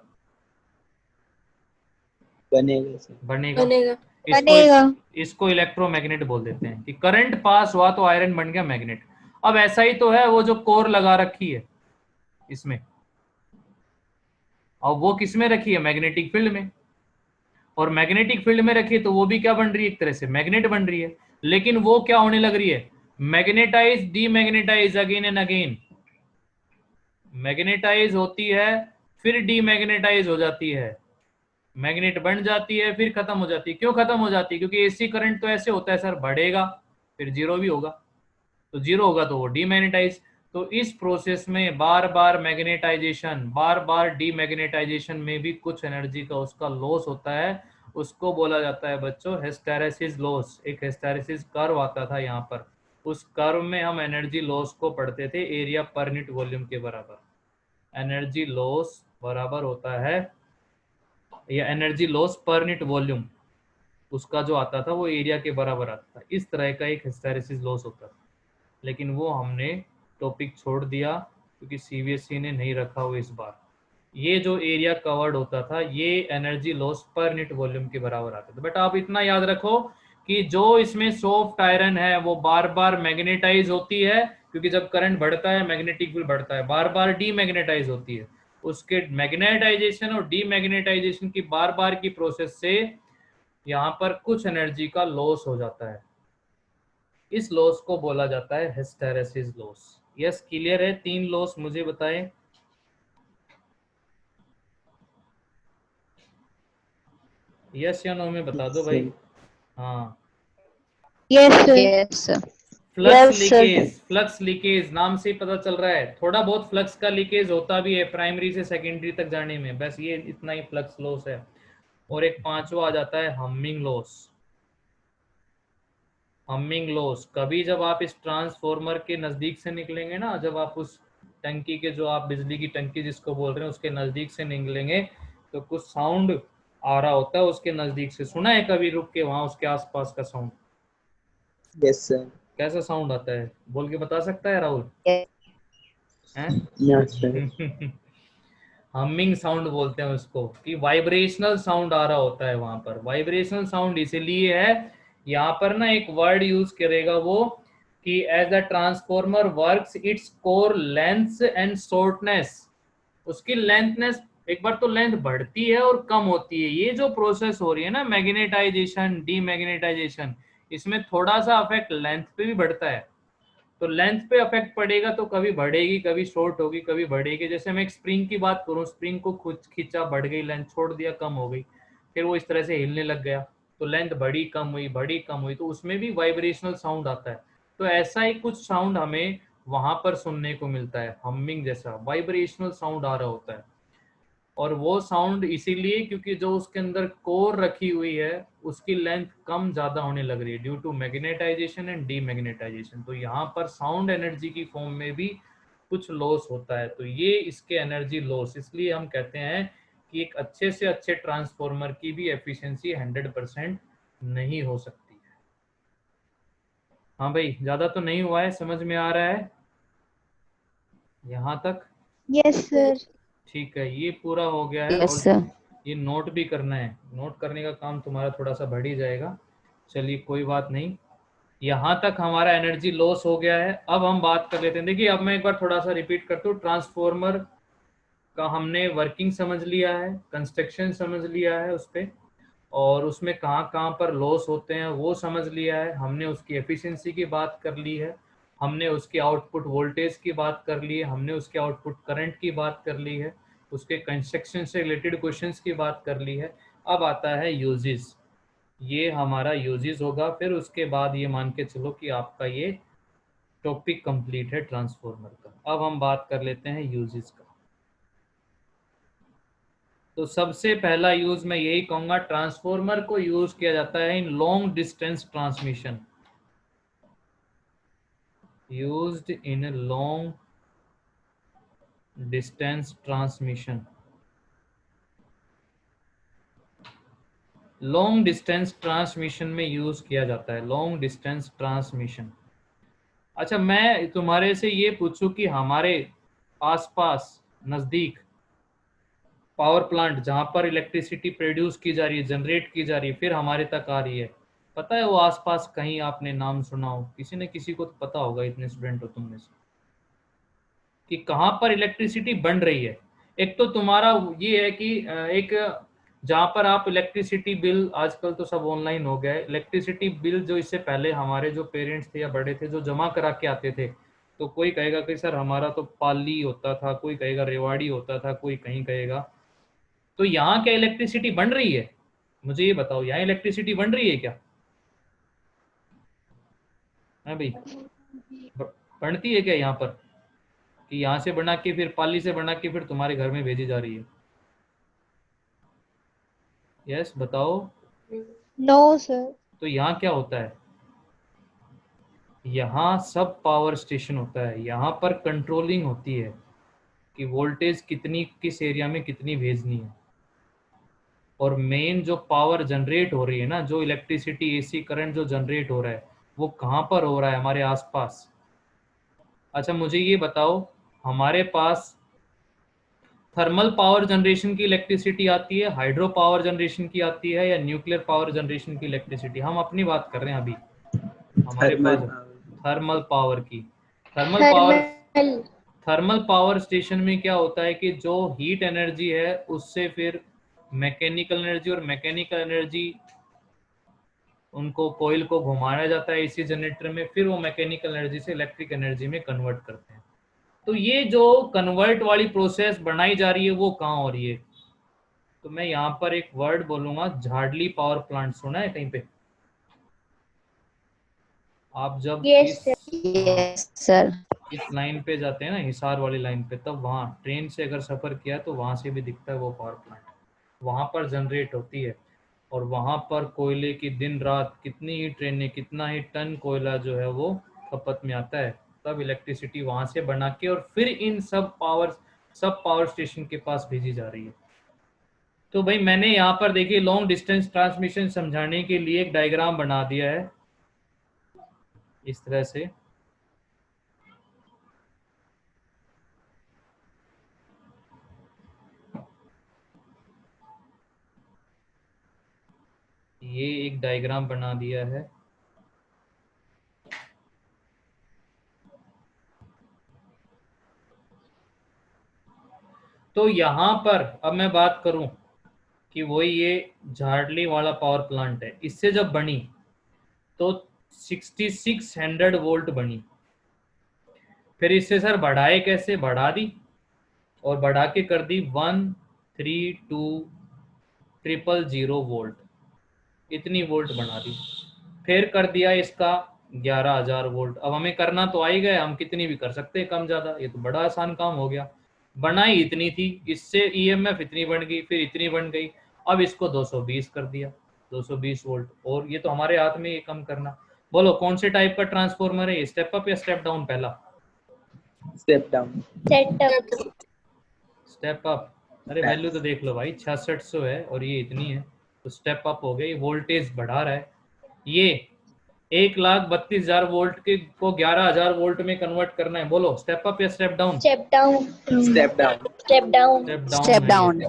बनेगा सर। बनेगा। बनेगा। इसको बनेगा। इसको इलेक्ट्रोमैग्नेट बोल देते हैं कि करंट पास हुआ तो आयरन बन गया मैग्नेट। अब ऐसा ही तो है, वो जो कोर लगा रखी है इसमें, और वो किस में रखी है? मैग्नेटिक फील्ड में। और मैग्नेटिक फील्ड में रखी है तो वो भी क्या बन रही है? एक तरह से मैग्नेट बन रही है। लेकिन वो क्या होने लग रही है? Magnetize demagnetize again and again. Magnetize होती है, फिर डीमैग्नेटाइज हो जाती है। मैग्नेट बन जाती है, फिर खत्म हो जाती है। क्यों खत्म हो जाती है? क्योंकि एसी करंट तो ऐसे होता है सर, बढ़ेगा फिर जीरो भी होगा, तो जीरो होगा तो वो डीमैग्नेटाइज। तो इस प्रोसेस में बार बार मैग्नेटाइजेशन, बार बार डीमैग्नेटाइजेशन में भी कुछ एनर्जी का उसका लॉस होता है। उसको बोला जाता है बच्चों हिस्टैरिसीस लॉस। एक हिस्टैरिसीस कर्व आता था यहाँ पर, उस कर्व में हम एनर्जी लॉस को पढ़ते थे एरिया पर यूनिट वॉल्यूम के बराबर। एनर्जी लॉस बराबर होता है, या energy loss per unit volume, उसका जो आता था वो एरिया के बराबर आता था। इस तरह का एक हिस्टैरिसीस लॉस होता था, लेकिन वो हमने टॉपिक छोड़ दिया क्योंकि सीबीएसई ने नहीं रखा वो इस बार। ये जो एरिया कवर्ड होता था, ये energy loss per unit volume के बराबर आता था। बट आप इतना याद रखो कि जो इसमें सॉफ्ट आयरन है वो बार बार मैग्नेटाइज होती है, क्योंकि जब करंट बढ़ता है मैग्नेटिक फील्ड बढ़ता है, बार बार डीमैग्नेटाइज होती है। उसके मैग्नेटाइजेशन और डीमैग्नेटाइजेशन की बार बार की प्रोसेस से यहाँ पर कुछ एनर्जी का लॉस हो जाता है। इस लॉस को बोला जाता है हिस्टैरिसीस लॉस। यस क्लियर है? 3 लॉस मुझे बताएं। यस या नो में बता दो भाई। हाँ, yes sir. Yes sir. Flux yes sir. Leakage. Flux leakage नाम से ही पता चल रहा है, थोड़ा बहुत फ्लक्स का लीकेज होता भी है प्राइमरी से सेकेंडरी तक जाने में, बस ये इतना ही फ्लक्स लॉस है। और एक 5वां आ जाता है हमिंग लॉस। हमिंग लॉस कभी जब आप इस ट्रांसफॉर्मर के नजदीक से निकलेंगे ना, जब आप उस टंकी के, जो आप बिजली की टंकी जिसको बोल रहे हैं, उसके नजदीक से निकलेंगे तो कुछ साउंड आ रहा होता है उसके नजदीक से। सुना है कभी रुक के वहां उसके आसपास का साउंड? Yes sir. कैसा साउंड आता है बोल के बता सकता है राहुल? हैं? Yes sir. हमिंग साउंड बोलते हैं उसको, कि वाइब्रेशनल साउंड आ रहा होता है वहां पर। वाइब्रेशनल साउंड इसीलिए है, यहाँ पर ना एक वर्ड यूज करेगा वो, कि as the transformer works its core length and shortness. उसकी लेंथनेस, एक बार तो लेंथ बढ़ती है और कम होती है। ये जो प्रोसेस हो रही है ना, मैग्नेटाइजेशन डीमैग्नेटाइजेशन, इसमें थोड़ा सा अफेक्ट लेंथ पे भी बढ़ता है। तो लेंथ पे अफेक्ट पड़ेगा तो कभी बढ़ेगी, कभी शॉर्ट होगी, कभी बढ़ेगी। जैसे मैं एक स्प्रिंग की बात करूं, स्प्रिंग को खुद खींचा, बढ़ गई लेंथ, छोड़ दिया कम हो गई, फिर वो इस तरह से हिलने लग गया, तो लेंथ बढ़ी कम हुई, बढ़ी कम हुई, तो उसमें भी वाइब्रेशनल साउंड आता है। तो ऐसा ही कुछ साउंड हमें वहां पर सुनने को मिलता है, हमिंग जैसा वाइब्रेशनल साउंड आ रहा होता है। और वो साउंड इसीलिए क्योंकि जो उसके अंदर कोर रखी हुई है उसकी लेंथ कम ज्यादा होने लग रही है due to magnetization and demagnetization. तो यहाँ पर साउंड एनर्जी की फॉर्म में भी कुछ लॉस होता है। तो ये इसके एनर्जी लॉस, इसलिए हम कहते हैं कि एक अच्छे से अच्छे ट्रांसफॉर्मर की भी एफिशिएंसी 100% नहीं हो सकती है। हाँ भाई, ज्यादा तो नहीं हुआ है, समझ में आ रहा है यहाँ तक? Yes sir. ठीक है, ये पूरा हो गया है। यस और सर। ये नोट भी करना है, नोट करने का काम तुम्हारा थोड़ा सा बढ़ ही जाएगा। चलिए कोई बात नहीं, यहाँ तक हमारा एनर्जी लॉस हो गया है। अब हम बात कर लेते हैं। देखिए अब मैं एक बार थोड़ा सा रिपीट करता हूँ। ट्रांसफॉर्मर का हमने वर्किंग समझ लिया है, कंस्ट्रक्शन समझ लिया है उस पर, और उसमें कहाँ कहाँ पर लॉस होते हैं वो समझ लिया है हमने। उसकी एफिशिएंसी की बात कर ली है हमने, उसके आउटपुट वोल्टेज की बात कर ली है हमने, उसके आउटपुट करंट की बात कर ली है, उसके कंस्ट्रक्शन से रिलेटेड क्वेश्चंस की बात कर ली है। अब आता है यूजेस, ये हमारा यूजेस होगा। फिर उसके बाद ये मान के चलो कि आपका ये टॉपिक कंप्लीट है ट्रांसफॉर्मर का। अब हम बात कर लेते हैं यूजेस का। तो सबसे पहला यूज मैं यही कहूंगा, ट्रांसफॉर्मर को यूज किया जाता है in long distance transmission. Used in long distance transmission. Long distance transmission में यूज किया जाता है, लॉन्ग डिस्टेंस ट्रांसमिशन। अच्छा, मैं तुम्हारे से ये पूछूं कि हमारे आसपास नजदीक पावर प्लांट जहां पर इलेक्ट्रिसिटी प्रोड्यूस की जा रही है, जनरेट की जा रही है, फिर हमारे तक आ रही है, पता है वो आसपास कहीं आपने नाम सुना हो? किसी ने किसी को तो पता होगा, इतने स्टूडेंट हो तुम में से, कि कहां पर इलेक्ट्रिसिटी बन रही है। एक तो तुम्हारा ये है कि एक जहां पर आप इलेक्ट्रिसिटी बिल, आजकल तो सब ऑनलाइन हो गया है, इलेक्ट्रिसिटी बिल जो इससे पहले हमारे जो पेरेंट्स थे या बड़े थे जो जमा करा के आते थे, तो कोई कहेगा कि सर हमारा तो पाली होता था, कोई कहेगा रेवाड़ी होता था, कोई कहीं कहेगा। तो यहाँ क्या इलेक्ट्रिसिटी बन रही है? मुझे ये बताओ, यहाँ इलेक्ट्रिसिटी बन रही है क्या? है भाई, बनती है क्या यहाँ पर? कि यहाँ से बना के फिर पाली से बना के फिर तुम्हारे घर में भेजी जा रही है? यस बताओ। No sir. तो यहाँ क्या होता है? यहाँ सब पावर स्टेशन होता है, यहाँ पर कंट्रोलिंग होती है कि वोल्टेज कितनी किस एरिया में कितनी भेजनी है। और मेन जो पावर जनरेट हो रही है ना, जो इलेक्ट्रिसिटी एसी करंट जो जनरेट हो रहा है, वो कहाँ पर हो रहा है? हमारे आसपास। अच्छा मुझे ये बताओ, हमारे पास थर्मल पावर जनरेशन की इलेक्ट्रिसिटी आती है, हाइड्रो पावर जनरेशन की आती है, या न्यूक्लियर पावर जनरेशन की इलेक्ट्रिसिटी? हम अपनी बात कर रहे हैं अभी, हमारे थर्मल पास पावर। थर्मल पावर की। Thermal power, thermal. Thermal power station में क्या होता है कि जो हीट एनर्जी है उससे फिर मैकेनिकल एनर्जी, और मैकेनिकल एनर्जी उनको कोयल को घुमाया जाता है एसी जनरेटर में, फिर वो मैकेनिकल एनर्जी से इलेक्ट्रिक एनर्जी में कन्वर्ट करते हैं। तो ये जो कन्वर्ट वाली प्रोसेस बनाई जा रही है वो कहाँ हो रही है? तो मैं यहाँ पर एक वर्ड बोलूंगा, झाडली पावर प्लांट। सुना है कहीं पे? आप जब यस इस, हाँ, यस सर। इस लाइन पे जाते हैं ना, हिसार वाली लाइन पे, तब वहाँ ट्रेन से अगर सफर किया तो वहां से भी दिखता है वो पावर प्लांट, वहां पर जनरेट होती है। और वहां पर कोयले की दिन रात कितनी ही ट्रेनें, कितना ही टन कोयला जो है वो खपत में आता है, तब इलेक्ट्रिसिटी वहां से बना के और फिर इन सब पावर स्टेशन के पास भेजी जा रही है। तो भाई मैंने यहाँ पर देखिए लॉन्ग डिस्टेंस ट्रांसमिशन समझाने के लिए एक डायग्राम बना दिया है इस तरह से। ये एक डायग्राम बना दिया है। तो यहाँ पर अब मैं बात करूं कि वही ये झाड़ली वाला पावर प्लांट है, इससे जब बनी तो 6600 वोल्ट बनी। फिर इससे सर बढ़ाए कैसे, बढ़ा दी और बढ़ा के कर दी 132000 वोल्ट, इतनी वोल्ट बना दी। फिर कर दिया इसका 11000 वोल्ट। अब हमें करना तो आ ही गया, हम कितनी भी कर सकते हैं कम ज्यादा, ये तो बड़ा आसान काम हो गया। बनाई इतनी थी, इससे ईएमएफ इतनी बन गई, फिर इतनी बन गई, अब इसको 220 कर दिया, 220 वोल्ट। और ये तो हमारे हाथ में ये कम करना। बोलो कौन से टाइप का ट्रांसफॉर्मर है, स्टेप अप या स्टेप डाउन? पहला step down. Setup. Step up. अरे वैल्यू तो देख लो भाई, 6600 है और ये इतनी है, तो स्टेप अप हो गया। ये वोल्टेज बढ़ा रहा है। ये 1,32,000 वोल्ट के को 11,000 वोल्ट में कन्वर्ट करना है। बोलो स्टेप अप या step down? Step down. Step down. Step down. Step down.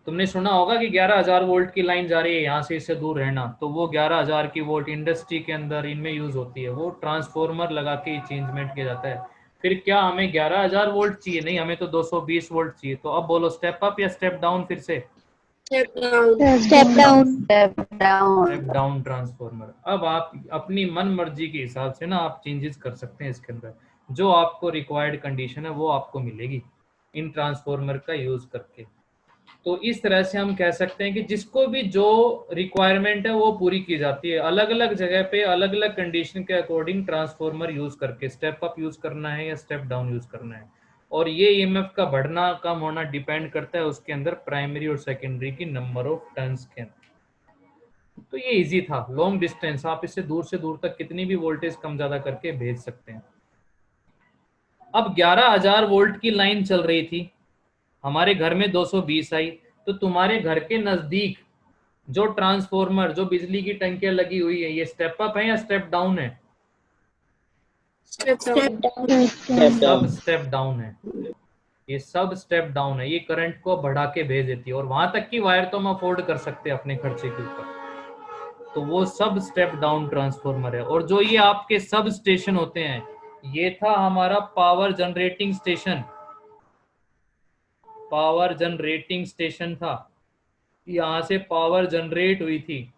तुमने सुना होगा कि 11,000 वोल्ट की लाइन जा रही है, यहाँ से इससे दूर रहना, तो वो 11,000 की वोल्ट इंडस्ट्री के अंदर इनमें यूज होती है, वो ट्रांसफॉर्मर लगा के चेंजमेंट किया जाता है। फिर क्या हमें 11,000 वोल्ट चाहिए? नहीं, हमें तो 220 वोल्ट चाहिए। तो अब बोलो स्टेप अप या स्टेप डाउन? फिर से step down. Step down transformer. अब आप अपनी मन मर्जी के हिसाब से ना आप चेंजेस कर सकते हैं इसके अंदर, जो आपको रिक्वायर्ड कंडीशन है वो आपको मिलेगी इन ट्रांसफॉर्मर का यूज करके। तो इस तरह से हम कह सकते हैं कि जिसको भी जो रिक्वायरमेंट है वो पूरी की जाती है, अलग अलग जगह पे अलग अलग कंडीशन के अकॉर्डिंग ट्रांसफॉर्मर यूज करके स्टेप अप यूज करना है या स्टेप डाउन यूज करना है। और ये ईएमएफ का बढ़ना कम होना डिपेंड करता है उसके अंदर प्राइमरी और सेकेंडरी की नंबर ऑफ टर्न्स के अंदर। तो ये इजी था, लॉन्ग डिस्टेंस आप इससे दूर से दूर तक कितनी भी वोल्टेज कम ज्यादा करके भेज सकते हैं। अब 11,000 वोल्ट की लाइन चल रही थी, हमारे घर में 220 आई, तो तुम्हारे घर के नजदीक जो ट्रांसफॉर्मर, जो बिजली की टंकियां लगी हुई है, ये स्टेप अप है या स्टेप डाउन है? स्टेप सब स्टेप डाउन है। ये सब स्टेप डाउन है। ये करंट को बढ़ा के भेज देती है और वहां तक की वायर तो हम अफोर्ड कर सकते हैं अपने खर्चे के ऊपर, तो वो सब स्टेप डाउन ट्रांसफॉर्मर है। और जो ये आपके सब स्टेशन होते हैं, ये था हमारा power generating station, power generating station था, यहाँ से पावर जनरेट हुई थी।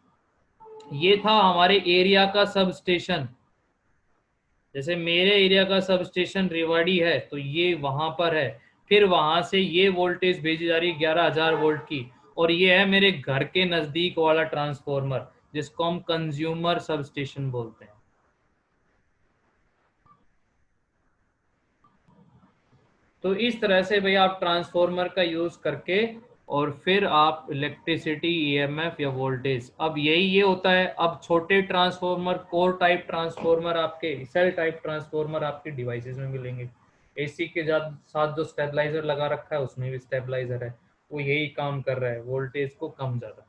ये था हमारे एरिया का सब स्टेशन, जैसे मेरे एरिया का सब स्टेशन रेवाड़ी है तो ये वहां पर है। फिर वहां से ये वोल्टेज भेजी जा रही है 11,000 वोल्ट की, और ये है मेरे घर के नजदीक वाला ट्रांसफॉर्मर जिसको हम कंज्यूमर सब स्टेशन बोलते हैं। तो इस तरह से भैया आप ट्रांसफॉर्मर का यूज करके और फिर आप इलेक्ट्रिसिटी, ईएमएफ या वोल्टेज, अब यही ये होता है। अब छोटे ट्रांसफॉर्मर, कोर टाइप ट्रांसफॉर्मर, आपके सेल टाइप ट्रांसफॉर्मर आपके डिवाइसेस में मिलेंगे। एसी के साथ जो स्टेबलाइजर लगा रखा है उसमें भी स्टेबलाइजर है, वो यही काम कर रहा है, वोल्टेज को कम ज्यादा।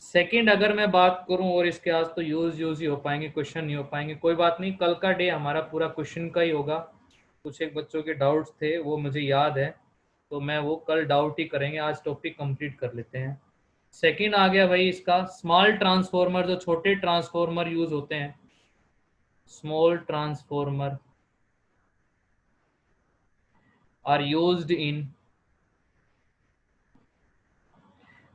सेकंड अगर मैं बात करूं, और इसके आज तो यूज ही हो पाएंगे, क्वेश्चन नहीं हो पाएंगे, कोई बात नहीं, कल का डे हमारा पूरा क्वेश्चन का ही होगा। कुछ एक बच्चों के डाउट्स थे वो मुझे याद है, तो मैं वो कल डाउट ही करेंगे, आज टॉपिक कंप्लीट कर लेते हैं। सेकंड आ गया भाई इसका स्मॉल ट्रांसफॉर्मर, जो छोटे ट्रांसफॉर्मर यूज होते हैं, small transformer are used in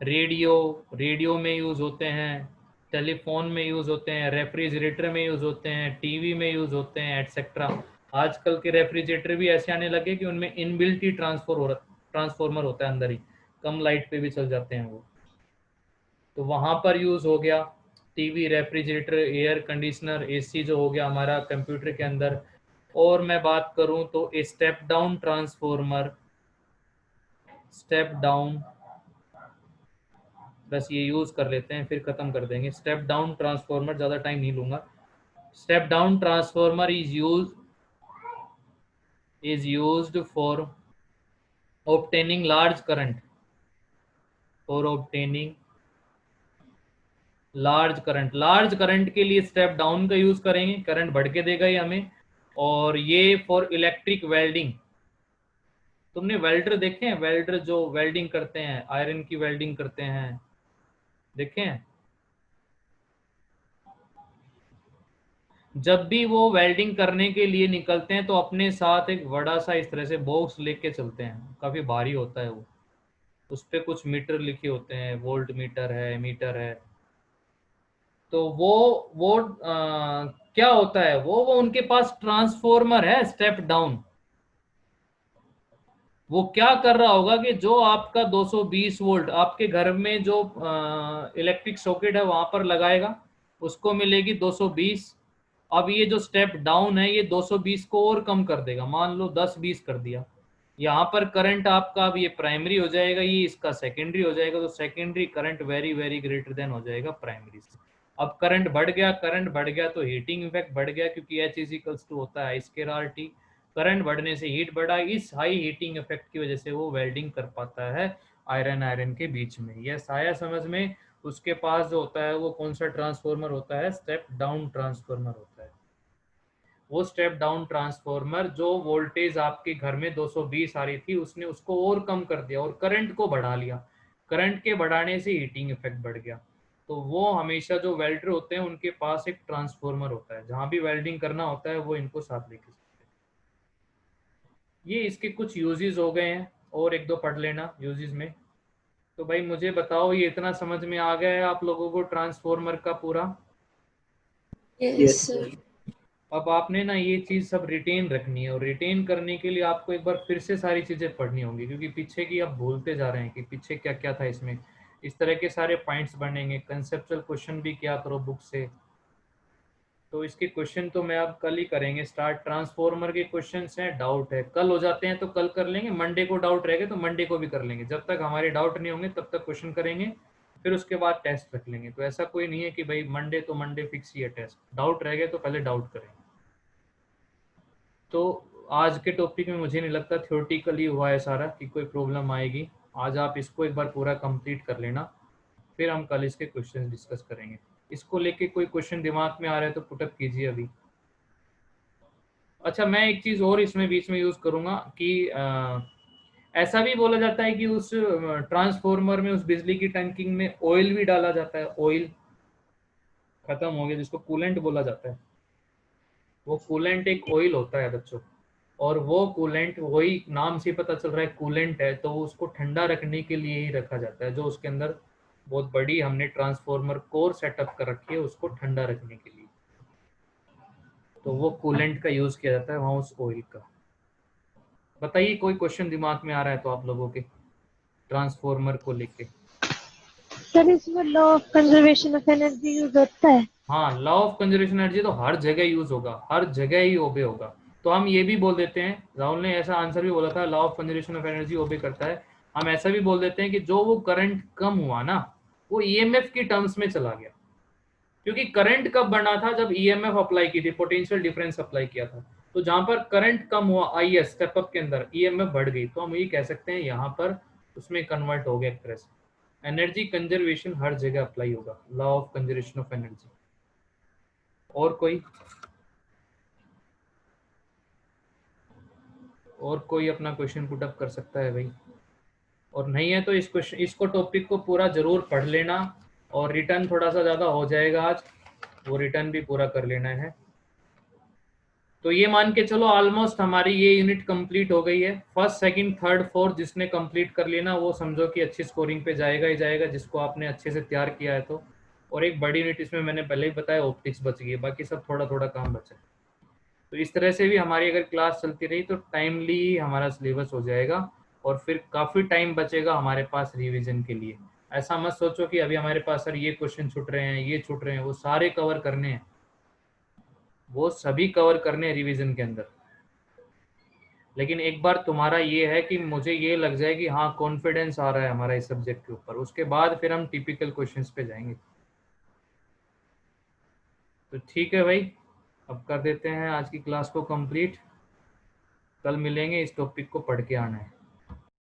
radio में यूज होते हैं, टेलीफोन में यूज होते हैं, रेफ्रिजरेटर में यूज होते हैं, टीवी में यूज होते हैं, एटसेट्रा। आजकल के रेफ्रिजरेटर भी ऐसे आने लगे कि उनमें इनबिल्ट ही ट्रांसफॉर्मर होता है अंदर ही, कम लाइट पे भी चल जाते हैं वो, तो वहां पर यूज हो गया। TV, refrigerator, air conditioner, AC जो हो गया हमारा कंप्यूटर के अंदर। और मैं बात करूं तो step down transformer, step down बस ये यूज कर लेते हैं, फिर खत्म कर देंगे। स्टेप डाउन ट्रांसफॉर्मर, ज्यादा टाइम नहीं लूंगा। Step down transformer is used for obtaining large current, large current के लिए स्टेप डाउन का यूज करेंगे, करंट बढ़ के देगा ये हमें। और ये फॉर इलेक्ट्रिक वेल्डिंग, तुमने वेल्डर देखे हैं, वेल्डर जो वेल्डिंग करते हैं, आयरन की वेल्डिंग करते हैं, देखे हैं? जब भी वो वेल्डिंग करने के लिए निकलते हैं तो अपने साथ एक बड़ा सा इस तरह से बॉक्स लेके चलते हैं, काफी भारी होता है वो, उस पे कुछ मीटर लिखे होते हैं, वोल्ट मीटर है, मीटर है। तो वो क्या होता है, वो उनके पास ट्रांसफॉर्मर है स्टेप डाउन। वो क्या कर रहा होगा कि जो आपका 220 वोल्ट आपके घर में जो इलेक्ट्रिक सॉकेट है वहां पर लगाएगा, उसको मिलेगी 220। अब ये जो स्टेप डाउन है ये 220 को और कम कर देगा, मान लो 10-20 कर दिया। यहाँ पर करंट आपका अब ये प्राइमरी हो जाएगा, ये इसका सेकेंडरी हो जाएगा, तो secondary current very very greater then हो जाएगा प्राइमरी से। अब करंट बढ़ गया तो हीटिंग इफेक्ट बढ़ गया, क्योंकि एच इज इक्वल्स टू होता है I²RT। करंट बढ़ने से हीट बढ़ा, इस हाई हीटिंग इफेक्ट की वजह से वो वेल्डिंग कर पाता है आयरन आयरन के बीच में। यह आया समझ में? उसके पास जो होता है वो कौन सा ट्रांसफॉर्मर होता है? स्टेप डाउन ट्रांसफॉर्मर होता है। वो स्टेप डाउन ट्रांसफॉर्मर जो वोल्टेज आपके घर में 220 आ रही थी, उसने उसको और कम कर दिया और करंट को बढ़ा लिया। करंट के बढ़ाने से हीटिंग इफेक्ट बढ़ गया। तो वो हमेशा जो वेल्डर होते हैं उनके पास एक ट्रांसफॉर्मर होता है, जहां भी वेल्डिंग करना होता है वो इनको साथ लेके चलते हैं। ये इसके कुछ यूजेस हो गए हैं, और एक दो पढ़ लेना यूजेस में। तो भाई मुझे बताओ, ये इतना समझ में आ गया है आप लोगों को ट्रांसफॉर्मर का पूरा? Yes, sir. अब आपने ना ये चीज सब रिटेन रखनी है, और रिटेन करने के लिए आपको एक बार फिर से सारी चीजें पढ़नी होंगी, क्योंकि पीछे की आप भूलते जा रहे हैं कि पीछे क्या क्या था इसमें। इस तरह के सारे पॉइंट्स बनेंगे, कंसेप्चुअल क्वेश्चन भी किया करो बुक से। तो इसके क्वेश्चन तो मैं अब कल ही करेंगे स्टार्ट। ट्रांसफॉर्मर के क्वेश्चंस हैं, डाउट है कल हो जाते हैं तो कल कर लेंगे, मंडे को डाउट रहेगा तो मंडे को भी कर लेंगे। जब तक हमारे डाउट नहीं होंगे तब तक क्वेश्चन करेंगे, फिर उसके बाद टेस्ट रख लेंगे। तो ऐसा कोई नहीं है कि भाई मंडे तो मंडे फिक्स ही है टेस्ट, डाउट रह गए तो पहले डाउट करेंगे। तो आज के टॉपिक में मुझे नहीं लगता थ्योरेटिकली हुआ है सारा कि कोई प्रॉब्लम आएगी। आज आप इसको एक बार पूरा कंप्लीट कर लेना, फिर हम कल इसके क्वेश्चन डिस्कस करेंगे। इसको लेके कोई क्वेश्चन दिमाग में आ रहा है तो पुटअप कीजिए अभी। अच्छा, मैं एक चीज और इसमें बीच में यूज करूंगा कि ऐसा भी बोला जाता है कि उस ट्रांसफॉर्मर में, उस बिजली की टंकिंग में ऑयल भी डाला जाता है। ऑयल खत्म हो गया, जिसको कूलेंट बोला जाता है। वो कूलेंट एक ऑयल होता है बच्चों, और वो कूलेंट, वही नाम से पता चल रहा है कूलेंट है, तो उसको ठंडा रखने के लिए ही रखा जाता है। जो उसके अंदर बहुत बड़ी हमने ट्रांसफॉर्मर कोर सेटअप कर रखी है उसको ठंडा रखने के लिए, तो वो कूलेंट का यूज किया जाता है वहाँ उस ऑयल का। बताइए कोई क्वेश्चन दिमाग में आ रहा है तो आप लोगों के ट्रांसफॉर्मर को लेके। सर इसमें law of conservation of energy use होता है? हाँ, लॉ ऑफ कंजर्वेशन एनर्जी तो हर जगह यूज होगा, हर जगह ही ओबे होगा। तो हम ये भी बोल देते हैं, राहुल ने ऐसा आंसर भी बोला था, law of conservation of energy obey करता है। हम ऐसा भी बोल देते हैं कि जो वो करंट कम हुआ ना, वो ईएमएफ की टर्म्स में चला गया। क्योंकि करंट कब बना था? जब ईएमएफ अप्लाई की थी, पोटेंशियल डिफरेंस अप्लाई किया था। तो जहां पर करंट कम हुआ आई एस स्टेप अप के अंदर, ईएमएफ बढ़ गई, तो हम ये कह सकते हैं यहाँ पर उसमें कन्वर्ट हो गया एक तरह से। एनर्जी कंजर्वेशन हर जगह अप्लाई होगा, law of conservation of energy. और कोई अपना क्वेश्चन पुट अप कर सकता है भाई? और नहीं है तो इसको टॉपिक को पूरा जरूर पढ़ लेना, और रिटर्न थोड़ा सा ज्यादा हो जाएगा आज, वो रिटर्न भी पूरा कर लेना है। तो ये मान के चलो ऑलमोस्ट हमारी ये यूनिट कंप्लीट हो गई है। फर्स्ट सेकंड थर्ड फोर्थ जिसने कंप्लीट कर लेना वो समझो कि अच्छी स्कोरिंग पे जाएगा ही जाएगा, जिसको आपने अच्छे से तैयार किया है तो। और एक बड़ी यूनिट इसमें मैंने पहले ही बताया, ऑप्टिक्स बच गई है, बाकी सब थोड़ा थोड़ा काम बचा है। तो इस तरह से भी हमारी अगर क्लास चलती रही तो टाइमली हमारा सिलेबस हो जाएगा, और फिर काफ़ी टाइम बचेगा हमारे पास रिवीजन के लिए। ऐसा मत सोचो कि अभी हमारे पास सर ये क्वेश्चन छूट रहे हैं, ये छूट रहे हैं, वो सारे कवर करने हैं, वो सभी कवर करने हैं रिवीजन के अंदर। लेकिन एक बार तुम्हारा ये है कि मुझे ये लग जाए कि हाँ कॉन्फिडेंस आ रहा है हमारा इस सब्जेक्ट के ऊपर, उसके बाद फिर हम टिपिकल क्वेश्चंस पे जाएंगे। तो ठीक है भाई, अब कर देते हैं आज की क्लास को कंप्लीट। कल मिलेंगे, इस टॉपिक को पढ़ के आना है।